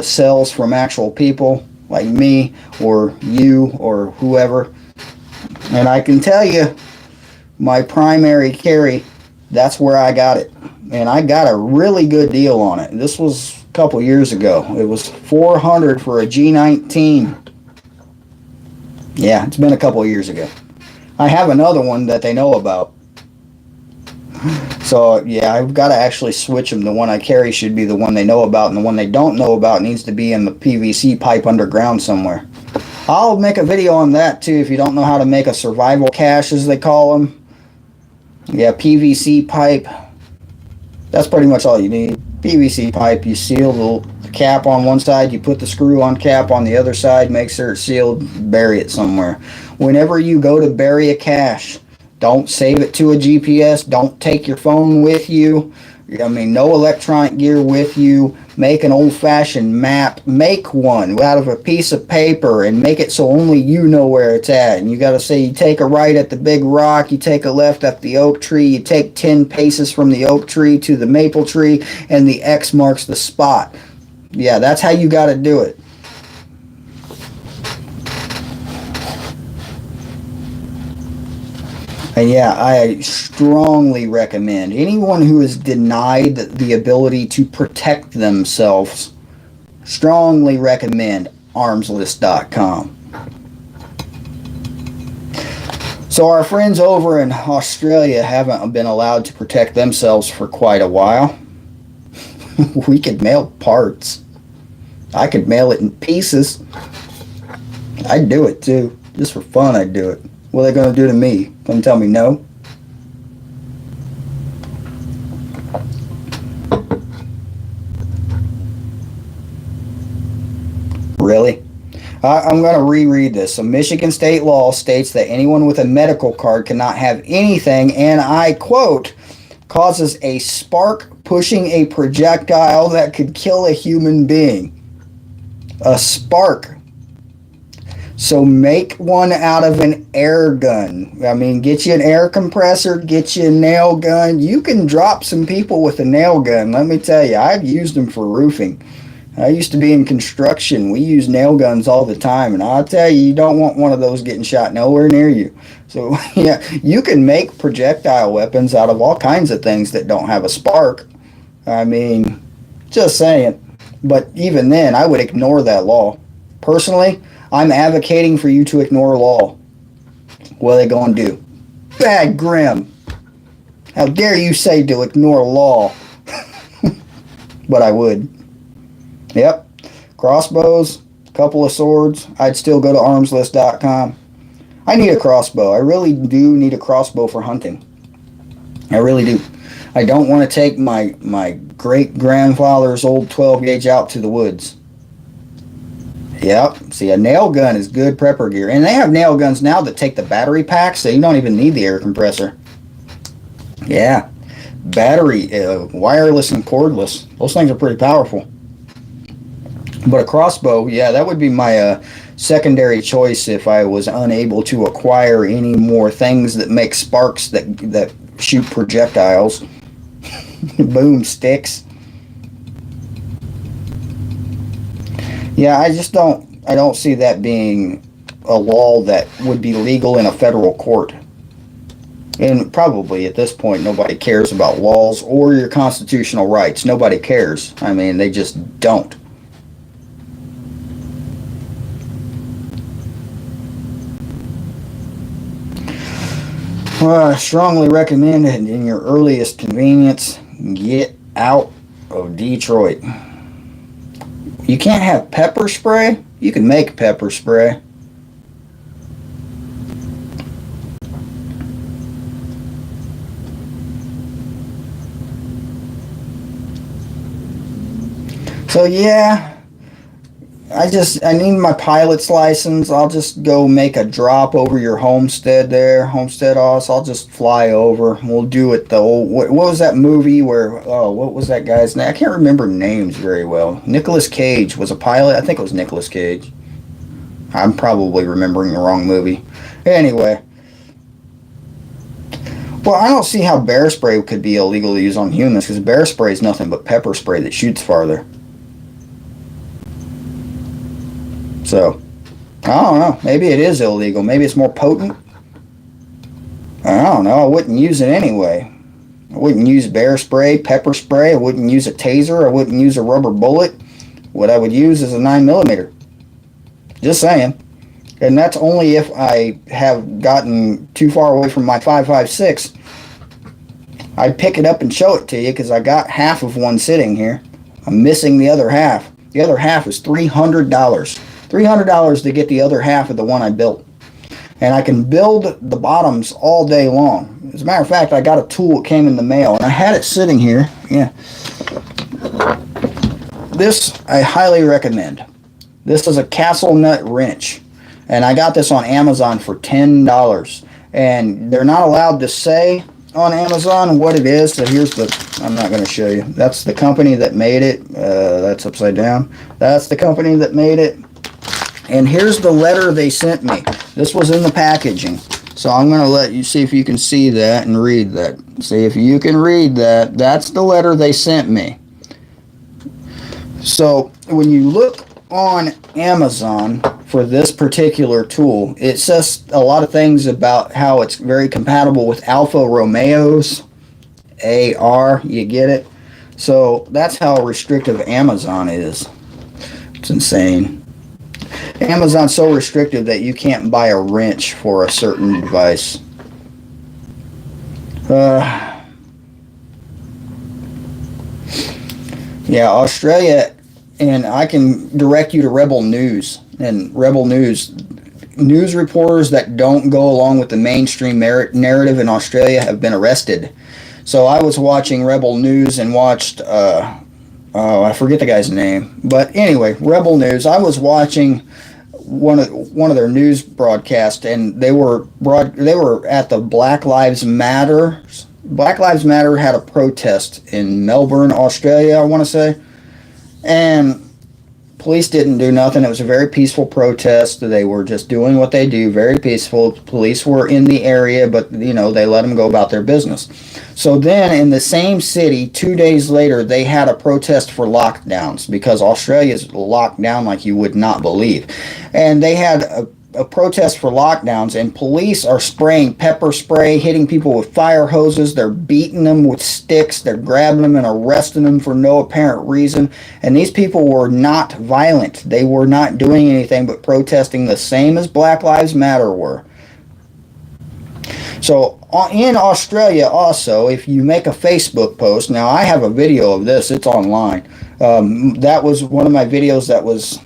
sales from actual people like me or you or whoever. And I can tell you, my primary carry, that's where I got it. And I got a really good deal on it. This was a couple years ago. It was $400 for a G19. Yeah, it's been a couple of years ago. I have another one that they know about. So, yeah, I've got to actually switch them. The one I carry should be the one they know about, and the one they don't know about needs to be in the PVC pipe underground somewhere. I'll make a video on that, too, if you don't know how to make a survival cache, as they call them. Yeah, PVC pipe. That's pretty much all you need. PVC pipe, you seal the cap on one side, you put the screw on cap on the other side, make sure it's sealed, bury it somewhere. Whenever you go to bury a cache, don't save it to a GPS, don't take your phone with you, I mean, no electronic gear with you. Make an old-fashioned map. Make one out of a piece of paper and make it so only you know where it's at. And you got to say you take a right at the big rock, you take a left at the oak tree, you take 10 paces from the oak tree to the maple tree, and the X marks the spot. Yeah, that's how you got to do it. And yeah, I strongly recommend anyone who is denied the ability to protect themselves, strongly recommend armslist.com. So our friends over in Australia haven't been allowed to protect themselves for quite a while. We could mail parts. I could mail it in pieces. I'd do it too. Just for fun, I'd do it. What are they going to do to me? Going to tell me no? Really? I'm going to reread this. A Michigan state law states that anyone with a medical card cannot have anything, and I quote, causes a spark pushing a projectile that could kill a human being. A spark. So make one out of an air gun. I mean, get you an air compressor, get you a nail gun. You can drop some people with a nail gun. Let me tell you, I've used them for roofing. I used to be in construction. We use nail guns all the time. And I'll tell you, you don't want one of those getting shot nowhere near you. So, yeah, you can make projectile weapons out of all kinds of things that don't have a spark. I mean, just saying. But even then, I would ignore that law. Personally, I'm advocating for you to ignore law. What are they going to do? Bad Grim. How dare you say to ignore law? But I would. Yep. Crossbows, a couple of swords. I'd still go to armslist.com. I need a crossbow. I really do need a crossbow for hunting. I really do. I don't want to take my great-grandfather's old 12 gauge out to the woods. Yep. See, a nail gun is good prepper gear. And they have nail guns now that take the battery pack, so you don't even need the air compressor. Yeah. Battery, wireless and cordless. Those things are pretty powerful. But a crossbow, yeah, that would be my secondary choice if I was unable to acquire any more things that make sparks that shoot projectiles. Boom, sticks. Yeah, I don't see that being a law that would be legal in a federal court. And probably at this point, nobody cares about laws or your constitutional rights. Nobody cares. I mean, they just don't. Well, I strongly recommend it in your earliest convenience. Get out of Detroit. You can't have pepper spray? You can make pepper spray. So yeah, I need my pilot's license. I'll just go make a drop over your homestead there, Homestead Oz. I'll just fly over. We'll do it the old, what was that movie where, oh, what was that guy's name? I can't remember names very well. Nicolas Cage was a pilot. I think it was Nicolas Cage. I'm probably remembering the wrong movie. Anyway. Well, I don't see how bear spray could be illegal to use on humans, because bear spray is nothing but pepper spray that shoots farther. So, I don't know. Maybe it is illegal. Maybe it's more potent. I don't know. I wouldn't use it anyway. I wouldn't use bear spray, pepper spray. I wouldn't use a taser. I wouldn't use a rubber bullet. What I would use is a 9mm. Just saying. And that's only if I have gotten too far away from my 5.56. I'd pick it up and show it to you, because I got half of one sitting here. I'm missing the other half. The other half is $300. $300 to get the other half of the one I built. And I can build the bottoms all day long. As a matter of fact, I got a tool that came in the mail, and I had it sitting here. Yeah. This I highly recommend. This is a castle nut wrench. And I got this on Amazon for $10. And they're not allowed to say on Amazon what it is. So here's the, I'm not going to show you. That's the company that made it. That's upside down. That's the company that made it. And here's the letter they sent me. This was in the packaging. So I'm going to let you see if you can see that and read that. See if you can read that. That's the letter they sent me. So when you look on Amazon for this particular tool, it says a lot of things about how it's very compatible with Alfa Romeos, AR, you get it? So that's how restrictive Amazon is. It's insane. Amazon's so restrictive that you can't buy a wrench for a certain device. Yeah, Australia, and I can direct you to Rebel News. And Rebel News, news reporters that don't go along with the mainstream narrative in Australia have been arrested. So I was watching Rebel News and watched, I forget the guy's name. But anyway, Rebel News, I was watching one of their news broadcasts, and they were at the Black Lives Matter. Black Lives Matter had a protest in Melbourne, Australia, I want to say. And police didn't do nothing. It was a very peaceful protest. They were just doing what they do, very peaceful. Police were in the area, but, you know, they let them go about their business. So then in the same city, 2 days later, they had a protest for lockdowns because Australia's locked down like you would not believe. And they had a protest for lockdowns, and police are spraying pepper spray, hitting people with fire hoses. They're beating them with sticks. They're grabbing them and arresting them for no apparent reason. And these people were not violent. They were not doing anything but protesting the same as Black Lives Matter were. So in Australia also, if you make a Facebook post, now I have a video of this, it's online. That was one of my videos that was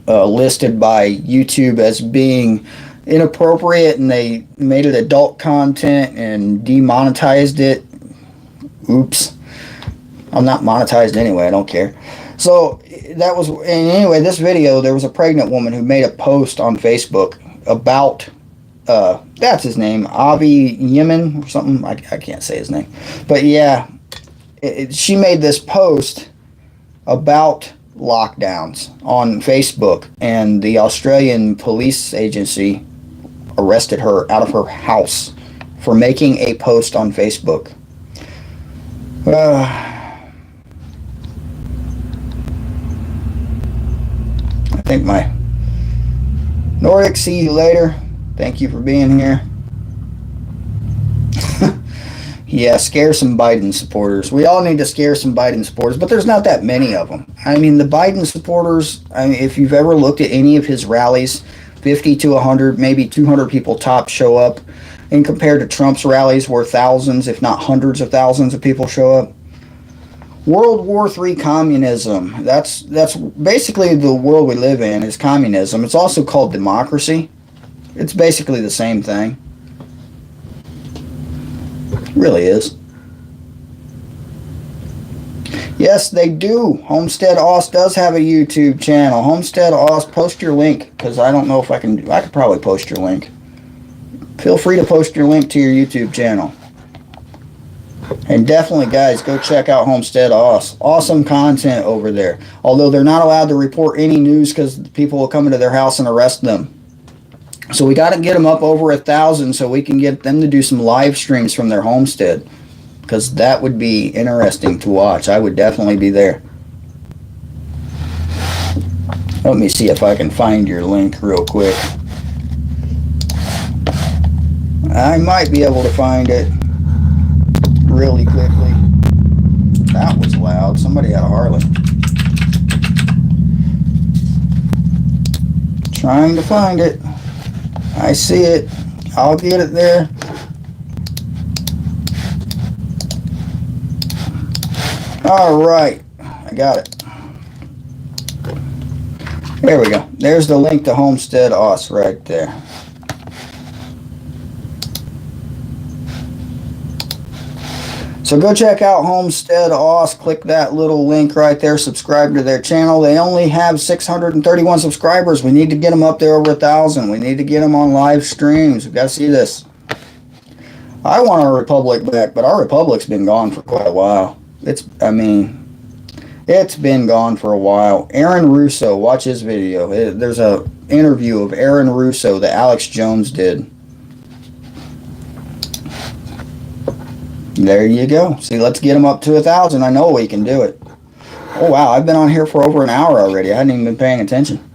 listed by YouTube as being inappropriate, and they made it adult content and demonetized it. Oops. I'm not monetized anyway, I don't care. So that was, and anyway, this video, there was a pregnant woman who made a post on Facebook about, that's his name, Avi Yemen or something, I can't say his name. But yeah, she made this post about lockdowns on Facebook, and the Australian police agency arrested her out of her house for making a post on Facebook. I think my Nordic, see you later. Thank you for being here. Yeah, scare some Biden supporters. We all need to scare some Biden supporters, but there's not that many of them. I mean, the Biden supporters, I mean, if you've ever looked at any of his rallies, 50 to 100, maybe 200 people top show up. And compared to Trump's rallies where thousands, if not hundreds of thousands of people show up. World War III communism. That's basically the world we live in is communism. It's also called democracy. It's basically the same thing. Really is. Yes, they do. Homestead Oz does have a YouTube channel. Homestead Oz, post your link, because I don't know if I can. I could probably post your link. Feel free to post your link to your YouTube channel. And definitely, guys, go check out Homestead Oz. Awesome content over there. Although they're not allowed to report any news because people will come into their house and arrest them. So we got to get them up over 1,000 so we can get them to do some live streams from their homestead. Because that would be interesting to watch. I would definitely be there. Let me see if I can find your link real quick. I might be able to find it really quickly. That was loud. Somebody had a Harley. Trying to find it. I see it. I'll get it there. All right. I got it. There we go. There's the link to Homestead Oz right there. So go check out Homestead Oz. Click that little link right there. Subscribe to their channel. They only have 631 subscribers. We need to get them up there over 1,000. We need to get them on live streams. We've got to see this. I want our republic back, but our republic's been gone for quite a while. It's been gone for a while. Aaron Russo, watch his video. There's a interview of Aaron Russo that Alex Jones did. There you go. See, let's get him up to 1,000. I know we can do it. Oh, wow. I've been on here for over an hour already. I hadn't even been paying attention.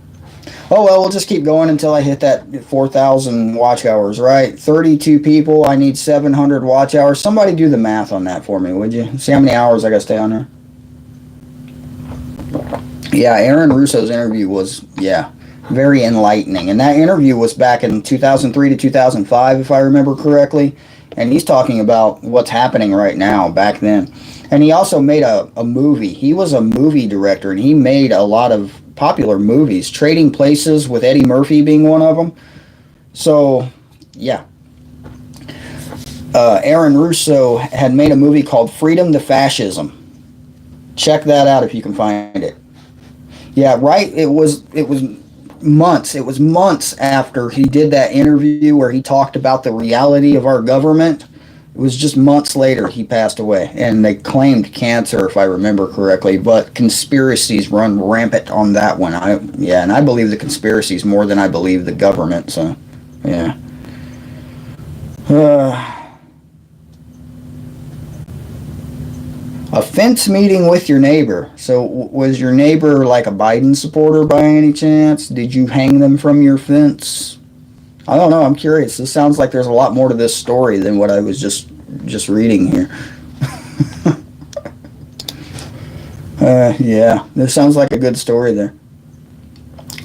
Oh, well, we'll just keep going until I hit that 4,000 watch hours, right? 32 people. I need 700 watch hours. Somebody do the math on that for me, would you? See how many hours I got to stay on there? Yeah, Aaron Russo's interview was, very enlightening. And that interview was back in 2003 to 2005, if I remember correctly. And he's talking about what's happening right now back then. And he also made a movie. He was a movie director, and he made a lot of popular movies. Trading Places with Eddie Murphy being one of them. So, yeah. Aaron Russo had made a movie called Freedom to Fascism. Check that out if you can find it. Yeah, right. It was months. It was months after he did that interview where he talked about the reality of our government. It was just months later he passed away, and they claimed cancer, if I remember correctly. But conspiracies run rampant on that one. And I believe the conspiracies more than I believe the government. So, yeah. A fence meeting with your neighbor. So was your neighbor like a Biden supporter by any chance? Did you hang them from your fence? I don't know. I'm curious. This sounds like there's a lot more to this story than what I was just reading here. Yeah, this sounds like a good story there.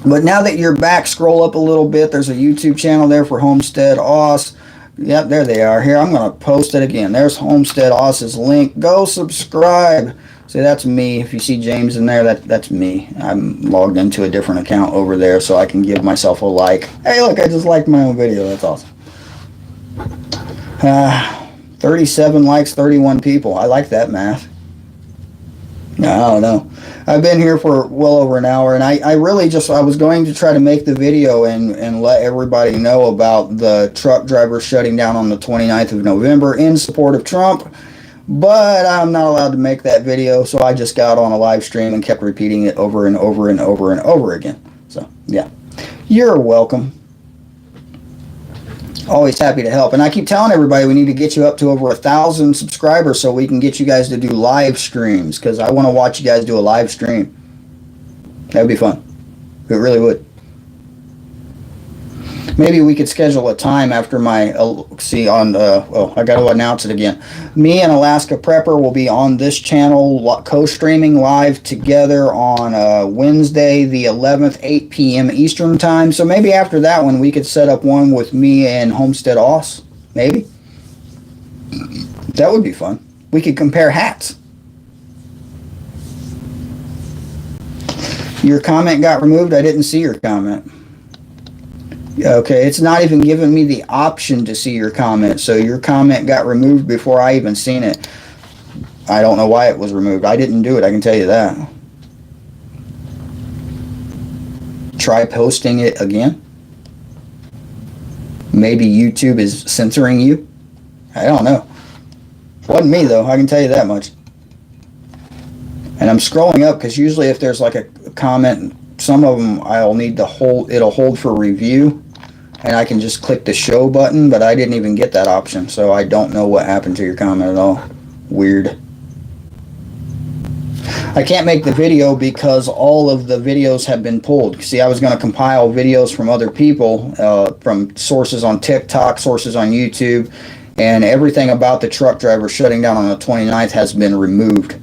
But now that you're back, scroll up a little bit. There's a YouTube channel there for Homestead Oz. Yep, there they are. Here, I'm going to post it again. There's Homestead Oz's link. Go subscribe. See, that's me. If you see James in there, that's me. I'm logged into a different account over there so I can give myself a like. Hey, look, I just liked my own video. That's awesome. 37 likes, 31 people. I like that math. I don't know. I've been here for well over an hour, and I was going to try to make the video and let everybody know about the truck drivers shutting down on the 29th of November in support of Trump, but I'm not allowed to make that video, so I just got on a live stream and kept repeating it over and over and over and over again. So, yeah. You're welcome. Always happy to help. And I keep telling everybody we need to get you up to over 1,000 subscribers so we can get you guys to do live streams, because I want to watch you guys do a live stream. That would be fun. It really would. Maybe we could schedule a time after my, I got to announce it again. Me and Alaska Prepper will be on this channel co-streaming live together on Wednesday the 11th, 8 p.m. Eastern time. So maybe after that one we could set up one with me and Homestead Oz. Maybe. That would be fun. We could compare hats. Your comment got removed? I didn't see your comment. Okay, it's not even giving me the option to see your comment, so your comment got removed before I even seen it. I don't know why it was removed. I didn't do it, I can tell you that. Try posting it again. Maybe YouTube is censoring you. I don't know. Wasn't me, though, I can tell you that much. And I'm scrolling up because usually if there's like a comment, some of them I'll need to hold, it'll hold for review, and I can just click the show button, but I didn't even get that option, so I don't know what happened to your comment at all. Weird. I can't make the video because all of the videos have been pulled. See, I was going to compile videos from other people, from sources on TikTok, sources on YouTube, and everything about the truck driver shutting down on the 29th has been removed.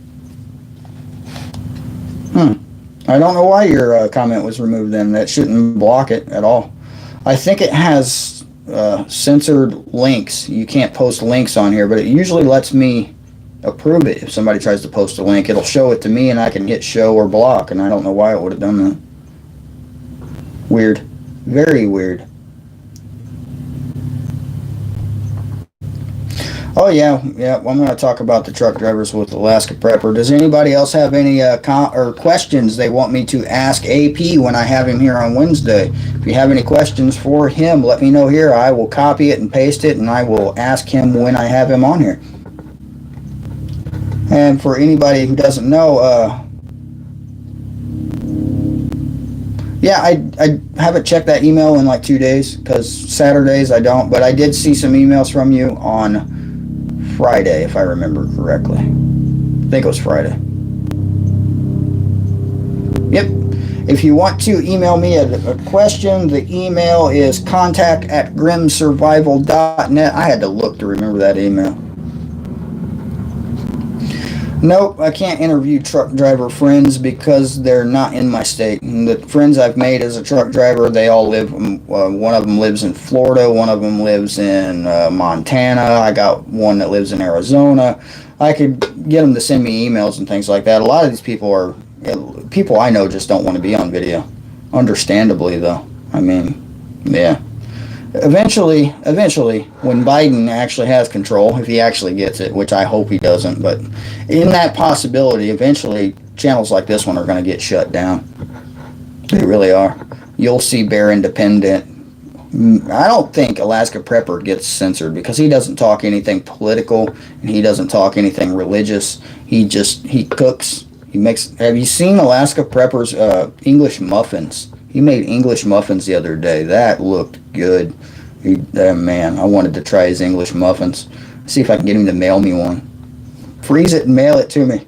I don't know why your comment was removed then. That shouldn't block it at all. I think it has censored links. You can't post links on here, but it usually lets me approve it. If somebody tries to post a link, it'll show it to me and I can hit show or block, and I don't know why it would have done that. Weird. Very weird. Oh yeah, yeah. Well, I'm going to talk about the truck drivers with Alaska Prepper. Does anybody else have any or questions they want me to ask AP when I have him here on Wednesday? If you have any questions for him, let me know here. I will copy it and paste it, and I will ask him when I have him on here. And for anybody who doesn't know, yeah, I haven't checked that email in like 2 days because Saturdays I don't. But I did see some emails from you on Friday, if I remember correctly. I think it was Friday. Yep. If you want to email me a question, the email is contact@grimsurvival.net. I had to look to remember that email. Nope, I can't interview truck driver friends because they're not in my state. And the friends I've made as a truck driver, they all live, one of them lives in Florida, one of them lives in Montana, I got one that lives in Arizona. I could get them to send me emails and things like that. A lot of these people are, people I know just don't want to be on video. Understandably, though. I mean, yeah. Eventually, when Biden actually has control, if he actually gets it, which I hope he doesn't, but in that possibility, eventually channels like this one are going to get shut down. They really are. You'll see Bear Independent. I don't think Alaska Prepper gets censored because he doesn't talk anything political and he doesn't talk anything religious. He cooks. He makes. Have you seen Alaska Prepper's English muffins? He made English muffins the other day. That looked good. Man, I wanted to try his English muffins. See if I can get him to mail me one. Freeze it and mail it to me.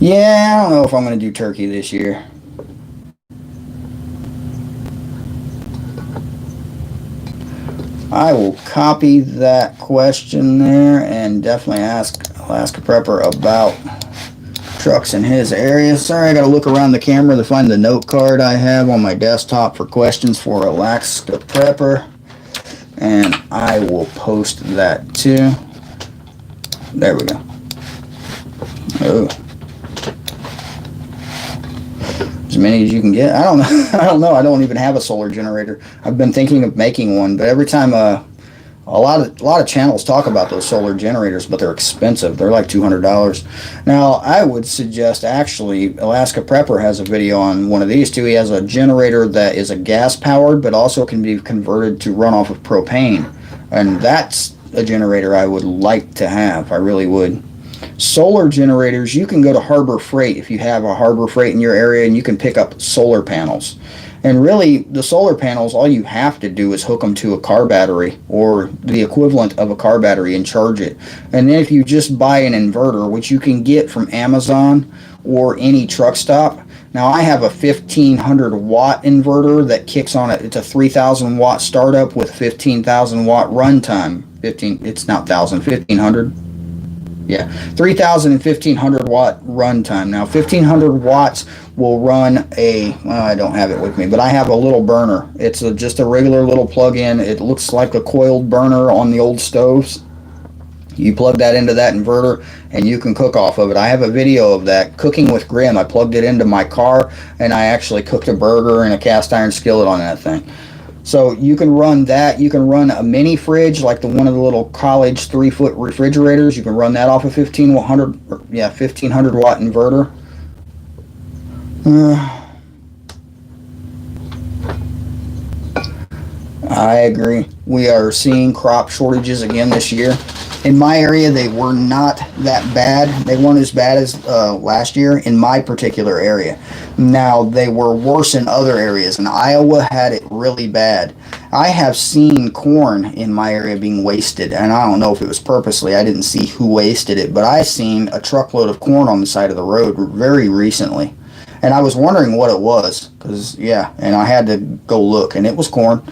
Yeah, I don't know if I'm going to do turkey this year. I will copy that question there and definitely ask Alaska Prepper about trucks in his area. Sorry, I got to look around the camera to find the note card I have on my desktop for questions for Alaska Prepper, and I will post that too. There we go. Oh, as many as you can get. I don't know. I don't know. I don't even have a solar generator. I've been thinking of making one, but every time a lot of channels talk about those solar generators, but they're expensive. They're like $200. Now, I would suggest actually Alaska Prepper has a video on one of these too. He has a generator that is a gas powered, but also can be converted to run off of propane, and that's a generator I would like to have. I really would. Solar generators, you can go to Harbor Freight if you have a Harbor Freight in your area, and you can pick up solar panels. And really, the solar panels, all you have to do is hook them to a car battery or the equivalent of a car battery and charge it. And then if you just buy an inverter, which you can get from Amazon or any truck stop. Now, I have a 1500 watt inverter that kicks on it. It's a 3000 watt startup with 15,000 watt runtime. It's not 1500. Yeah, 3,000 and 1,500 watt runtime. Now, 1,500 watts will run well, I don't have it with me, but I have a little burner. It's just a regular little plug-in. It looks like a coiled burner on the old stoves. You plug that into that inverter, and you can cook off of it. I have a video of that, cooking with Grim. I plugged it into my car, and I actually cooked a burger in a cast iron skillet on that thing. So you can run that. You can run a mini fridge, like one of the little college 3-foot refrigerators. You can run that off a 1,500 watt inverter. I agree. We are seeing crop shortages again this year. In my area, they were not that bad. They weren't as bad as last year in my particular area. Now, they were worse in other areas, and Iowa had it really bad. I have seen corn in my area being wasted, and I don't know if it was purposely. I didn't see who wasted it, but I seen a truckload of corn on the side of the road very recently. And I was wondering what it was, and I had to go look, and it was corn.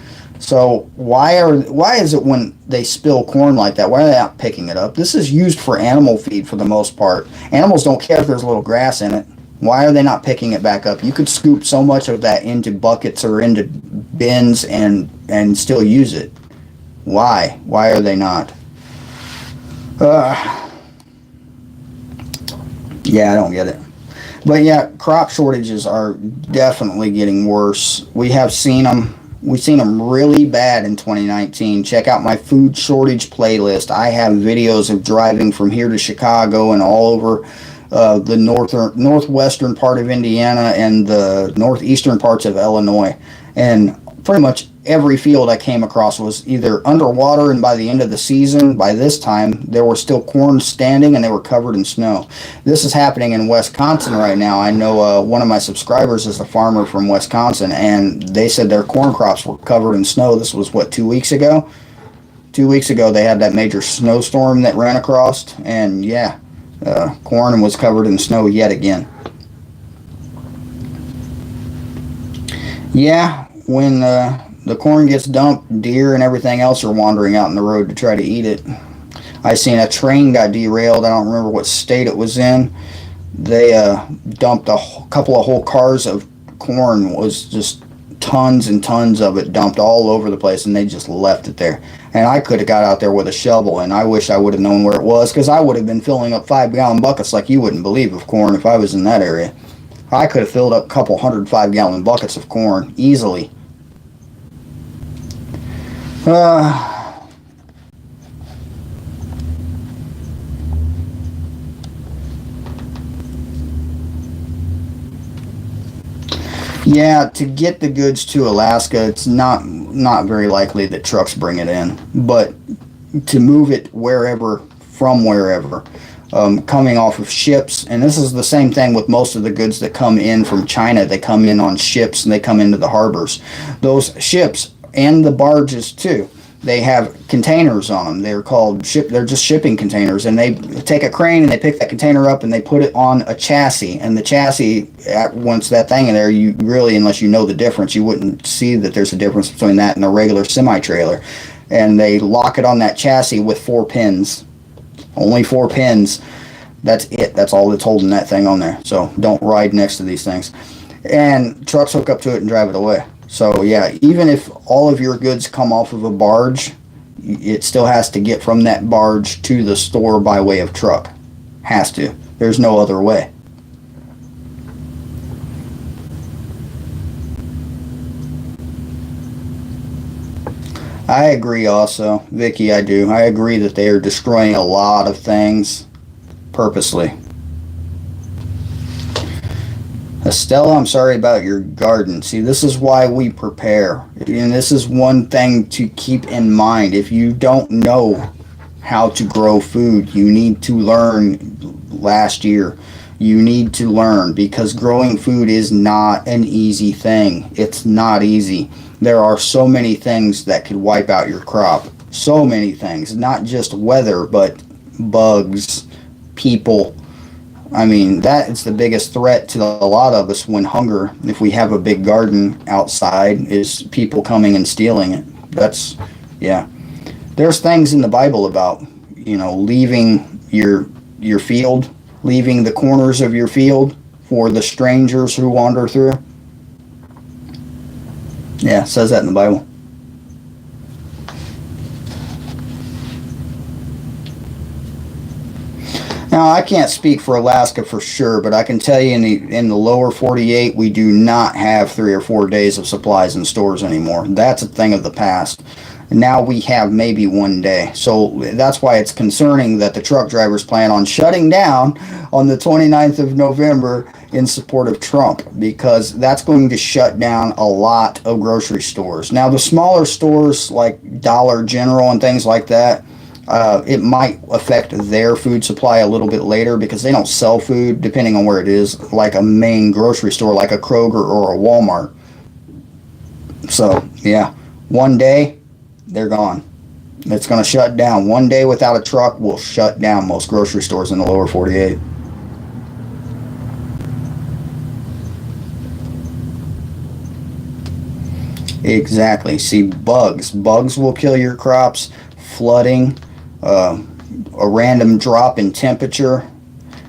So why is it when they spill corn like that, why are they not picking it up? This is used for animal feed for the most part. Animals don't care if there's a little grass in it. Why are they not picking it back up? You could scoop so much of that into buckets or into bins and still use it. Why? Why are they not? Yeah, I don't get it. But yeah, crop shortages are definitely getting worse. We have seen them. We've seen them really bad in 2019. Check out my food shortage playlist. I have videos of driving from here to Chicago and all over the northwestern part of Indiana and the northeastern parts of Illinois. And pretty much every field I came across was either underwater, and by the end of the season, by this time, there were still corn standing and they were covered in snow. This is happening in Wisconsin right now. I know one of my subscribers is a farmer from Wisconsin, and they said their corn crops were covered in snow. This was, what, 2 weeks ago? 2 weeks ago, they had that major snowstorm that ran across, and yeah, corn was covered in snow yet again. Yeah, when the corn gets dumped, deer and everything else are wandering out in the road to try to eat it. I seen a train got derailed. I don't remember what state it was in. They dumped a couple of whole cars of corn. Was just tons and tons of it dumped all over the place, and they just left it there. And I could have got out there with a shovel, and I wish I would have known where it was, because I would have been filling up 5-gallon buckets like you wouldn't believe of corn if I was in that area. I could have filled up a couple 105-gallon buckets of corn easily. Yeah, to get the goods to Alaska, it's not very likely that trucks bring it in, but to move it wherever, from wherever, coming off of ships, and this is the same thing with most of the goods that come in from China. They come in on ships and they come into the harbors. Those ships and the barges too, they have containers on them. They're called they're just shipping containers, and they take a crane and they pick that container up and they put it on a chassis. And the chassis, once that thing in there, you really, unless you know the difference, you wouldn't see that there's a difference between that and a regular semi-trailer. And they lock it on that chassis with 4 pins. Only 4 pins. That's it. That's all that's holding that thing on there. So don't ride next to these things. And trucks hook up to it and drive it away. So yeah, even if all of your goods come off of a barge, it still has to get from that barge to the store by way of truck. Has to. There's no other way. I agree also, Vicky, I do. I agree that they are destroying a lot of things purposely. Estella, I'm sorry about your garden. See, this is why we prepare. And this is one thing to keep in mind. If you don't know how to grow food, you need to learn last year. You need to learn, because growing food is not an easy thing. It's not easy. There are so many things that could wipe out your crop. So many things. Not just weather, but bugs, people. I mean, that is the biggest threat to a lot of us when hunger, if we have a big garden outside, is people coming and stealing it. That's, yeah. There's things in the Bible about, leaving your field, leaving the corners of your field for the strangers who wander through. Yeah, it says that in the Bible. Now, I can't speak for Alaska for sure, but I can tell you in the lower 48, we do not have 3 or 4 days of supplies in stores anymore. That's a thing of the past. Now we have maybe 1 day. So that's why it's concerning that the truck drivers plan on shutting down on the 29th of November in support of Trump, because that's going to shut down a lot of grocery stores. Now, the smaller stores like Dollar General and things like that, it might affect their food supply a little bit later, because they don't sell food, depending on where it is, like a main grocery store like a Kroger or a Walmart. So, yeah, 1 day, they're gone. It's going to shut down. 1 day without a truck will shut down most grocery stores in the lower 48. Exactly. See, bugs will kill your crops. Flooding, a random drop in temperature.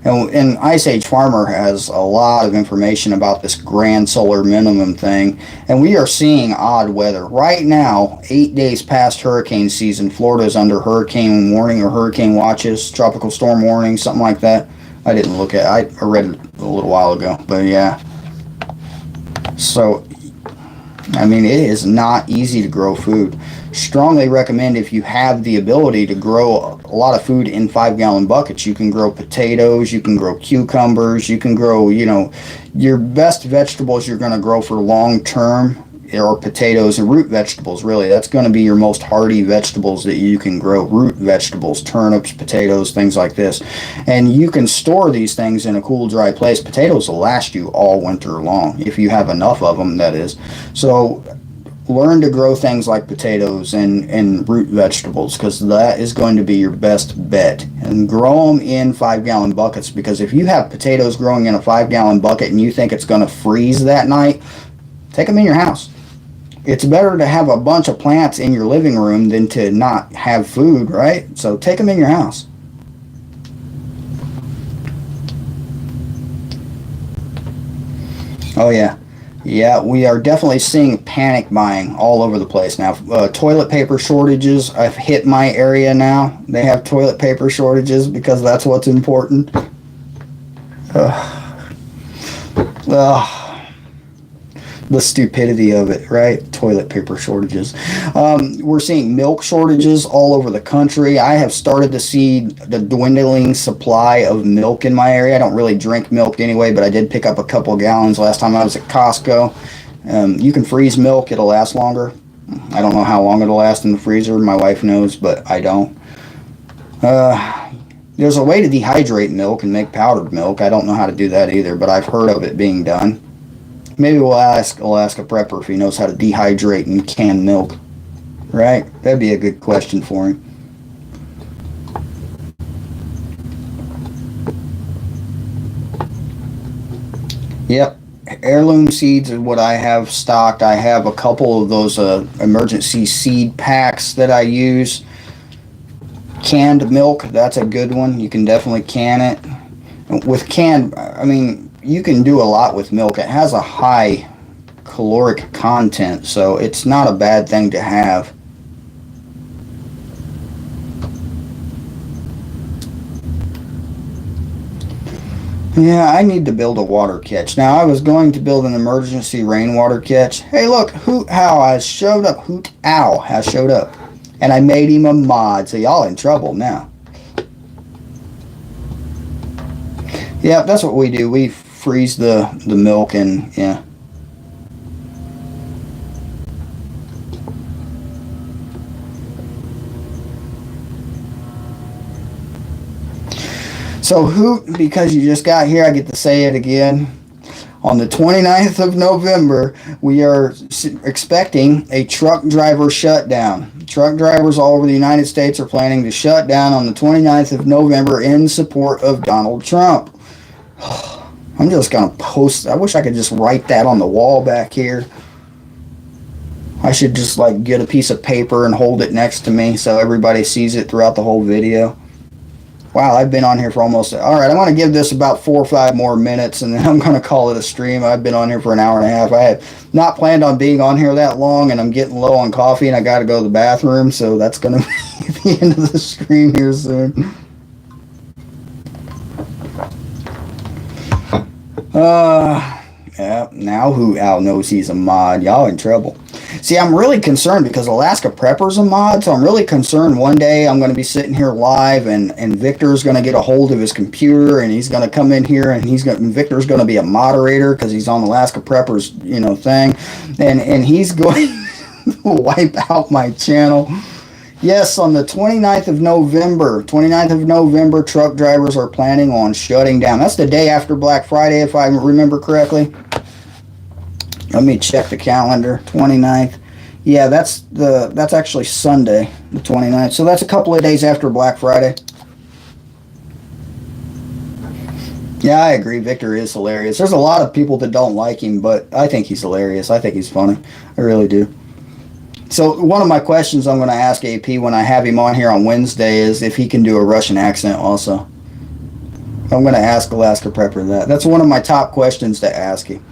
And Ice Age Farmer has a lot of information about this grand solar minimum thing. And we are seeing odd weather. Right now, 8 days past hurricane season, Florida's under hurricane warning or hurricane watches, tropical storm warning, something like that. I didn't look at it. I read it a little while ago. But yeah. So, I mean, it is not easy to grow food. Strongly recommend if you have the ability to grow a lot of food in 5-gallon buckets. You can grow potatoes, you can grow cucumbers, you can grow, your best vegetables you're going to grow for long term are potatoes and root vegetables, really. That's going to be your most hardy vegetables that you can grow. Root vegetables, turnips, potatoes, things like this. And you can store these things in a cool, dry place. Potatoes will last you all winter long, if you have enough of them, that is. So learn to grow things like potatoes and root vegetables, because that is going to be your best bet. And grow them in 5-gallon buckets, because if you have potatoes growing in a 5-gallon bucket and you think it's going to freeze that night, take them in your house. It's better to have a bunch of plants in your living room than to not have food, right? So take them in your house. Oh, yeah. Yeah, we are definitely seeing panic buying all over the place now. Toilet paper shortages. I've hit my area now. They have toilet paper shortages because that's what's important. The stupidity of it, right? Toilet paper shortages. We're seeing milk shortages all over the country. I have started to see the dwindling supply of milk in my area. I don't really drink milk anyway, but I did pick up a couple of gallons last time I was at Costco. You can freeze milk. It'll last longer. I don't know how long it'll last in the freezer. My wife knows, but I don't. There's a way to dehydrate milk and make powdered milk. I don't know how to do that either, but I've heard of it being done. Maybe we'll ask Alaska Prepper if he knows how to dehydrate and can milk. Right? That'd be a good question for him. Yep. Heirloom seeds are what I have stocked. I have a couple of those emergency seed packs that I use. Canned milk, that's a good one. You can definitely can it. With canned, I mean, you can do a lot with milk. It has a high caloric content, so it's not a bad thing to have. Yeah, I need to build a water catch. Now, I was going to build an emergency rainwater catch. Hey, look, Hoot Owl has showed up. Hoot Owl has showed up. And I made him a mod, so y'all in trouble now. Yeah, that's what we do. We freeze the milk and, yeah. So Hoot, because you just got here, I get to say it again. On the 29th of November, we are expecting a truck driver shutdown. Truck drivers all over the United States are planning to shut down on the 29th of November in support of Donald Trump. I'm just going to post. I wish I could just write that on the wall back here. I should just like get a piece of paper and hold it next to me so everybody sees it throughout the whole video. Wow, I've been on here for almost... All right, I'm going to give this about 4 or 5 more minutes, and then I'm going to call it a stream. I've been on here for an hour and a half. I have not planned on being on here that long, and I'm getting low on coffee, and I got to go to the bathroom, so that's going to be the end of the stream here soon. Yeah, now Hoot Owl knows he's a mod. Y'all in trouble. See, I'm really concerned because Alaska Prepper's a mod, so I'm really concerned one day I'm going to be sitting here live and Victor's going to get a hold of his computer and he's going to come in here and Victor's going to be a moderator because he's on Alaska Prepper's, thing, and he's going to wipe out my channel. Yes, on the 29th of November, truck drivers are planning on shutting down. That's the day after Black Friday, if I remember correctly. Let me check the calendar. 29th. Yeah, that's actually Sunday, the 29th. So that's a couple of days after Black Friday. Yeah, I agree. Victor is hilarious. There's a lot of people that don't like him, but I think he's hilarious. I think he's funny. I really do. So one of my questions I'm going to ask AP when I have him on here on Wednesday is if he can do a Russian accent also. I'm going to ask Alaska Prepper that. That's one of my top questions to ask him.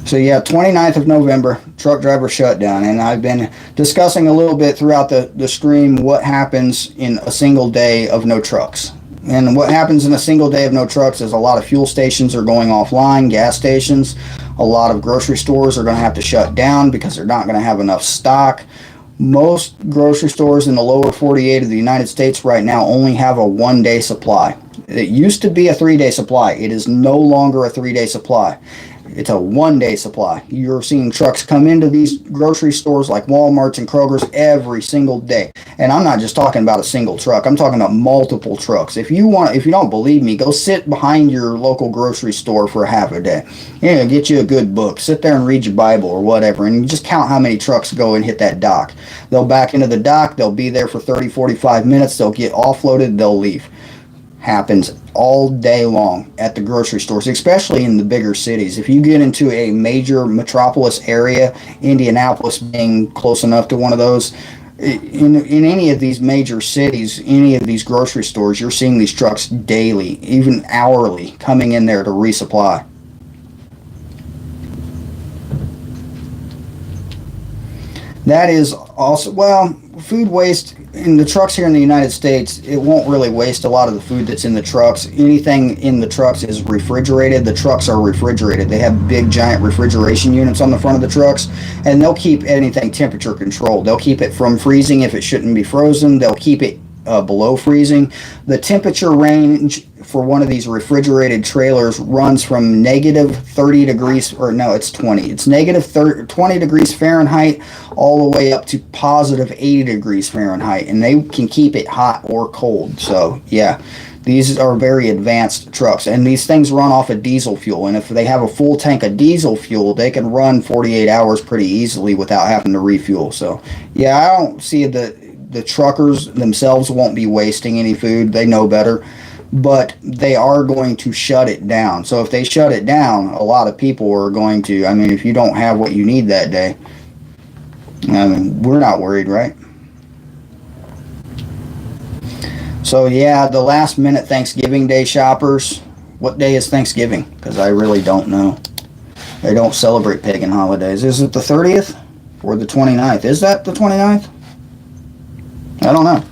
So yeah, 29th of November, truck driver shutdown. And I've been discussing a little bit throughout the stream what happens in a single day of no trucks. And what happens in a single day of no trucks is a lot of fuel stations are going offline, gas stations. A lot of grocery stores are going to have to shut down because they're not going to have enough stock. Most grocery stores in the lower 48 of the United States right now only have a 1-day supply. It used to be a 3-day supply. It is no longer a 3-day supply. It's a 1-day supply. You're seeing trucks come into these grocery stores like Walmart's and Kroger's every single day. And I'm not just talking about a single truck. I'm talking about multiple trucks. If you don't believe me, go sit behind your local grocery store for half a day. Get you a good book. Sit there and read your Bible or whatever, and just count how many trucks go and hit that dock. They'll back into the dock. They'll be there for 30, 45 minutes. They'll get offloaded. They'll leave. Happens all day long at the grocery stores, especially in the bigger cities. If you get into a major metropolis area, Indianapolis being close enough to one of those, in any of these major cities, any of these grocery stores, you're seeing these trucks daily, even hourly, coming in there to resupply. That is also, well, food waste in the trucks here in the United States, it won't really waste a lot of the food that's in the trucks. Anything in the trucks is refrigerated. The trucks are refrigerated. They have big, giant refrigeration units on the front of the trucks, and they'll keep anything temperature controlled. They'll keep it from freezing if it shouldn't be frozen. They'll keep it below freezing. The temperature range for one of these refrigerated trailers runs from negative 30 degrees, or no, it's 20. It's negative 20 degrees Fahrenheit all the way up to positive 80 degrees Fahrenheit, and they can keep it hot or cold. So, yeah, these are very advanced trucks, and these things run off of diesel fuel, and if they have a full tank of diesel fuel, they can run 48 hours pretty easily without having to refuel. So, yeah, I don't see the truckers themselves won't be wasting any food. They know better. But they are going to shut it down. So if they shut it down, a lot of people are going to, if you don't have what you need that day, we're not worried, right? So yeah, the last minute Thanksgiving Day shoppers. What day is Thanksgiving? Because I really don't know. They don't celebrate pagan holidays. Is it the 30th or the 29th? Is that the 29th? I don't know.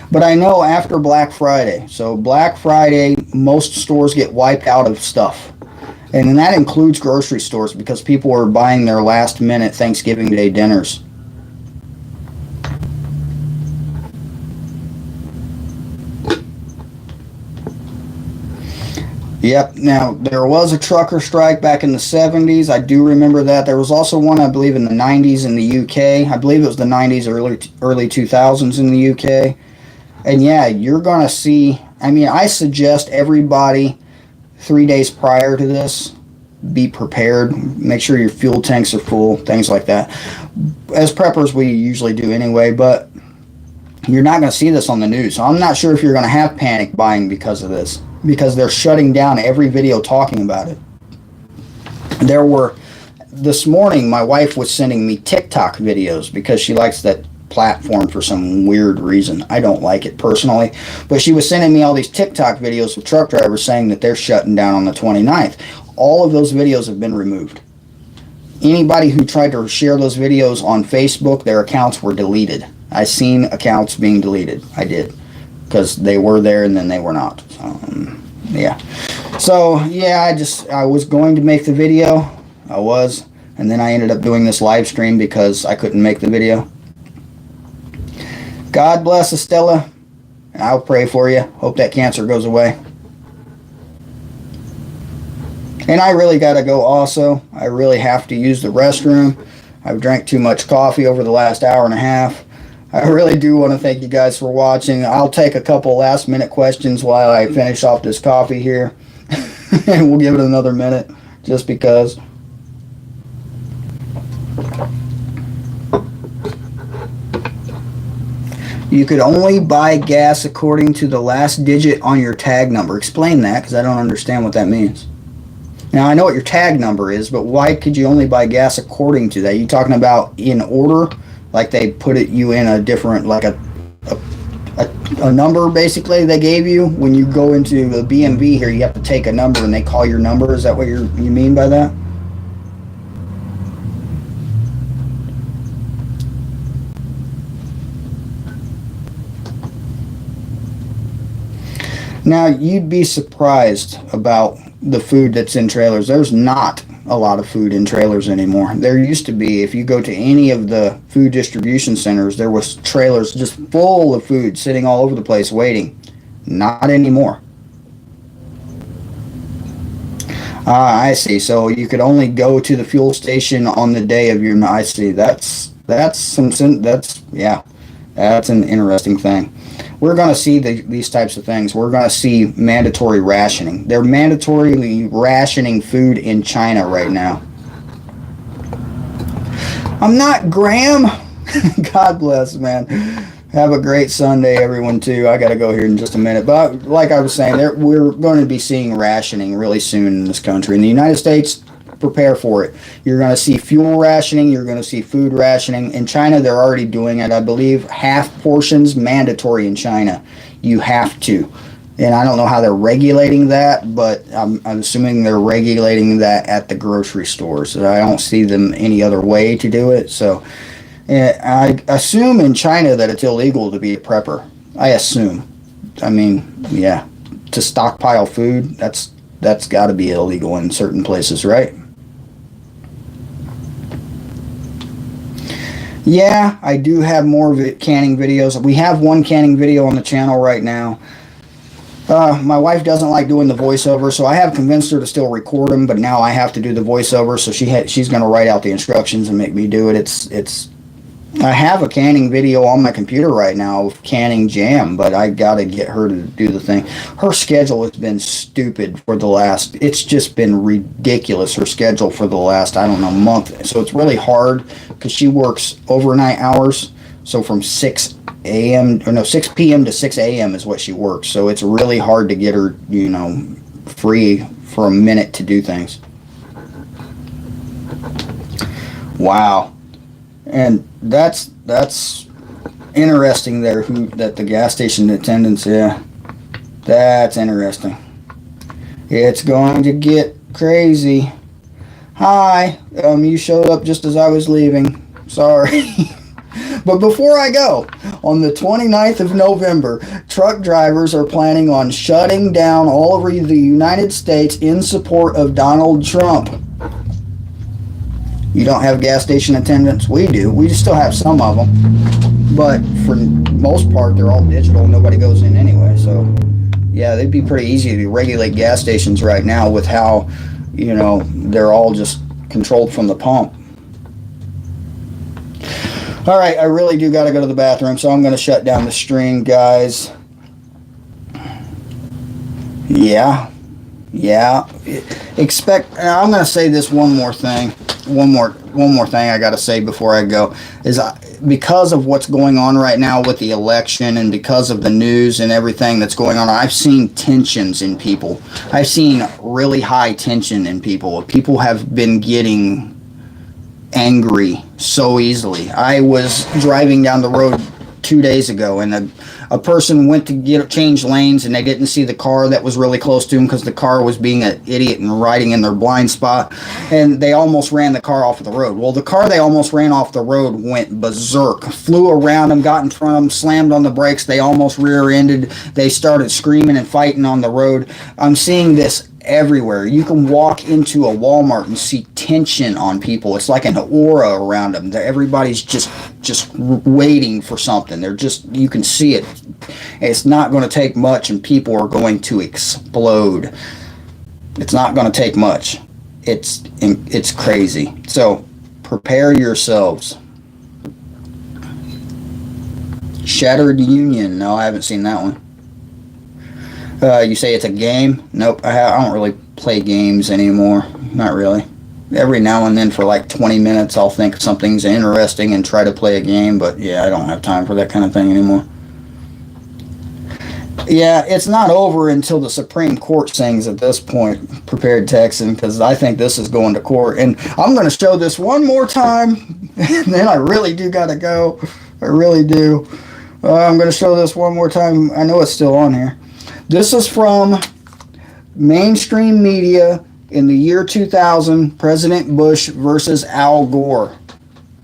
But I know after Black Friday. So Black Friday, most stores get wiped out of stuff. And that includes grocery stores because people are buying their last minute Thanksgiving Day dinners. Yep. Now, there was a trucker strike back in the 70s. I do remember that. There was also one, I believe, in the 90s in the UK. I believe it was the 90s, early 2000s in the UK. And yeah, you're going to see, I suggest everybody 3 days prior to this, be prepared. Make sure your fuel tanks are full, things like that. As preppers, we usually do anyway, but you're not going to see this on the news. So I'm not sure if you're going to have panic buying because of this, because they're shutting down every video talking about it. This morning, my wife was sending me TikTok videos because she likes that platform for some weird reason. I don't like it personally, but she was sending me all these TikTok videos of truck drivers saying that they're shutting down on the 29th. All of those videos have been removed. Anybody who tried to share those videos on Facebook, their accounts were deleted. I've seen accounts being deleted. I did, because they were there and then they were not. Yeah. So yeah, I was going to make the video. And then I ended up doing this live stream because I couldn't make the video. God bless Estella, and I'll pray for you. Hope that cancer goes away. And I really got to go also. I really have to use the restroom. I've drank too much coffee over the last hour and a half. I really do want to thank you guys for watching. I'll take a couple last minute questions while I finish off this coffee here. And we'll give it another minute just because. You could only buy gas according to the last digit on your tag number. Explain that, because I don't understand what that means. Now, I know what your tag number is, but why could you only buy gas according to that? Are you talking about in order? Like they put you in a different, like a number, basically, they gave you? When you go into the BMV here, you have to take a number and they call your number. Is that what you mean by that? Now, you'd be surprised about the food that's in trailers. There's not a lot of food in trailers anymore. There used to be. If you go to any of the food distribution centers, there was trailers just full of food sitting all over the place waiting. Not anymore. Ah, I see. So you could only go to the fuel station on the day of your. I see. Yeah, that's an interesting thing. We're going to see these types of things. We're going to see mandatory rationing. They're mandatorily rationing food in China right now. I'm not Graham. God bless, man. Have a great Sunday, everyone, too. I got to go here in just a minute. But like I was saying, we're going to be seeing rationing really soon in this country. In the United States, prepare for it. You're going to see fuel rationing. You're going to see food rationing. In China, they're already doing it. I believe half portions mandatory in China. You have to. And I don't know how they're regulating that, but I'm assuming they're regulating that at the grocery stores. So I don't see them any other way to do it. So I assume in China that it's illegal to be a prepper. I assume. I mean, yeah, to stockpile food, that's got to be illegal in certain places, right? Yeah, I do have more canning videos. We have one canning video on the channel right now. My wife doesn't like doing the voiceover, so I have convinced her to still record them, but now I have to do the voiceover, so she's going to write out the instructions and make me do it. I have a canning video on my computer right now of canning jam, but I got to get her to do the thing. Her schedule has been stupid it's just been ridiculous, her schedule for the last, I don't know, month. So it's really hard because she works overnight hours. So from 6 p.m. to 6 a.m. is what she works. So it's really hard to get her, free for a minute to do things. Wow. And that's interesting there, that the gas station attendants, yeah. That's interesting. It's going to get crazy. Hi, you showed up just as I was leaving. Sorry. But before I go, on the 29th of November, truck drivers are planning on shutting down all over the United States in support of Donald Trump. You don't have gas station attendants? We do. We still have some of them. But for the most part, they're all digital. Nobody goes in anyway. So, yeah, they'd be pretty easy to regulate gas stations right now with how, they're all just controlled from the pump. All right, I really do got to go to the bathroom, so I'm going to shut down the stream, guys. Yeah. I'm going to say this one more thing. One more thing I got to say before I go is because of what's going on right now with the election and because of the news and everything that's going on, I've seen tensions in people. I've seen really high tension in people. People have been getting angry so easily. I was driving down the road 2 days ago, and a person went to change lanes, and they didn't see the car that was really close to them because the car was being an idiot and riding in their blind spot, and they almost ran the car off of the road. Well, the car they almost ran off the road went berserk, flew around them, got in front of them, slammed on the brakes. They almost rear-ended. They started screaming and fighting on the road. I'm seeing this everywhere. You can walk into a Walmart and see tension on people. It's like an aura around them. Everybody's just waiting for something. You can see it. It's not going to take much, and people are going to explode. It's not going to take much. It's crazy. So prepare yourselves. Shattered Union. No, I haven't seen that one. You say it's a game? Nope, I don't really play games anymore. Not really. Every now and then for like 20 minutes I'll think something's interesting and try to play a game, but yeah, I don't have time for that kind of thing anymore. Yeah, it's not over until the Supreme Court sings at this point, Prepared Texan, because I think this is going to court. And I'm going to show this one more time, and then I really do got to go. I really do. I'm going to show this one more time. I know it's still on here. This is from mainstream media in the year 2000, President Bush versus Al Gore.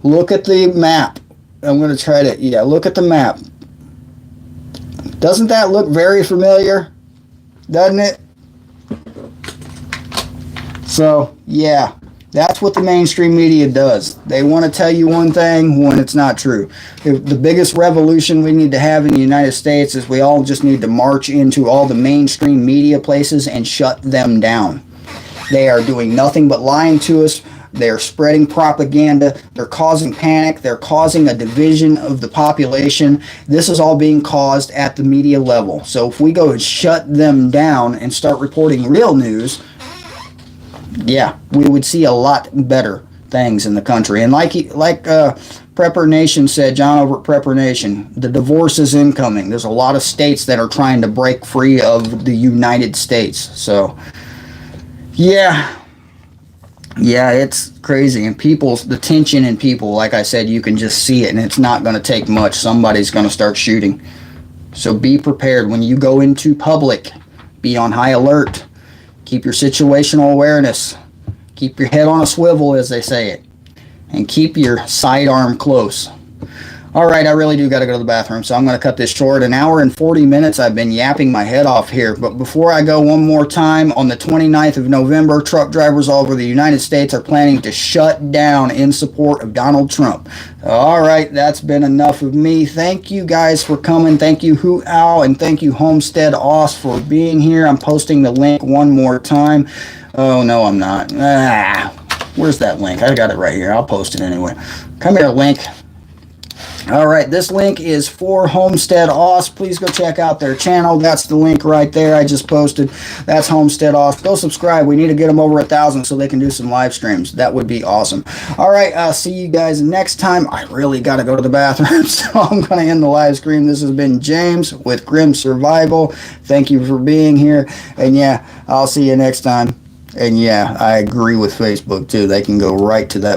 Look at the map. I'm going to try to, look at the map. Doesn't that look very familiar? doesn't it? So, yeah, that's what the mainstream media does. They want to tell you one thing when it's not true. The biggest revolution we need to have in the United States is we all just need to march into all the mainstream media places and shut them down. They are doing nothing but lying to us. They're spreading propaganda. They're causing panic. They're causing a division of the population. This is all being caused at the media level. So if we go and shut them down and start reporting real news, yeah, we would see a lot better things in the country. And like Prepper Nation said, John over at Prepper Nation, the divorce is incoming. There's a lot of states that are trying to break free of the United States. So, yeah, it's crazy. And the tension in people, like I said, you can just see it, and it's not going to take much. Somebody's going to start shooting. So be prepared when you go into public. Be on high alert. Keep your situational awareness. Keep your head on a swivel, as they say it. And keep your sidearm close. All right, I really do got to go to the bathroom, so I'm going to cut this short. An hour and 40 minutes. I've been yapping my head off here. But before I go, one more time, on the 29th of November, truck drivers all over the United States are planning to shut down in support of Donald Trump. All right, that's been enough of me. Thank you guys for coming. Thank you, Hoo Owl, and thank you, Homestead Oz, for being here. I'm posting the link one more time. Oh, no, I'm not. Where's that link? I got it right here. I'll post it anyway. Come here, link. All right, this link is for Homestead Oz. Please go check out their channel. That's the link right there I just posted. That's Homestead Oz. Go subscribe. We need to get them over 1,000 so they can do some live streams. That would be awesome. All right, I'll see you guys next time. I really got to go to the bathroom, so I'm going to end the live stream. This has been James with Grim Survival. Thank you for being here. And yeah, I'll see you next time. And yeah, I agree with Facebook too. They can go right to that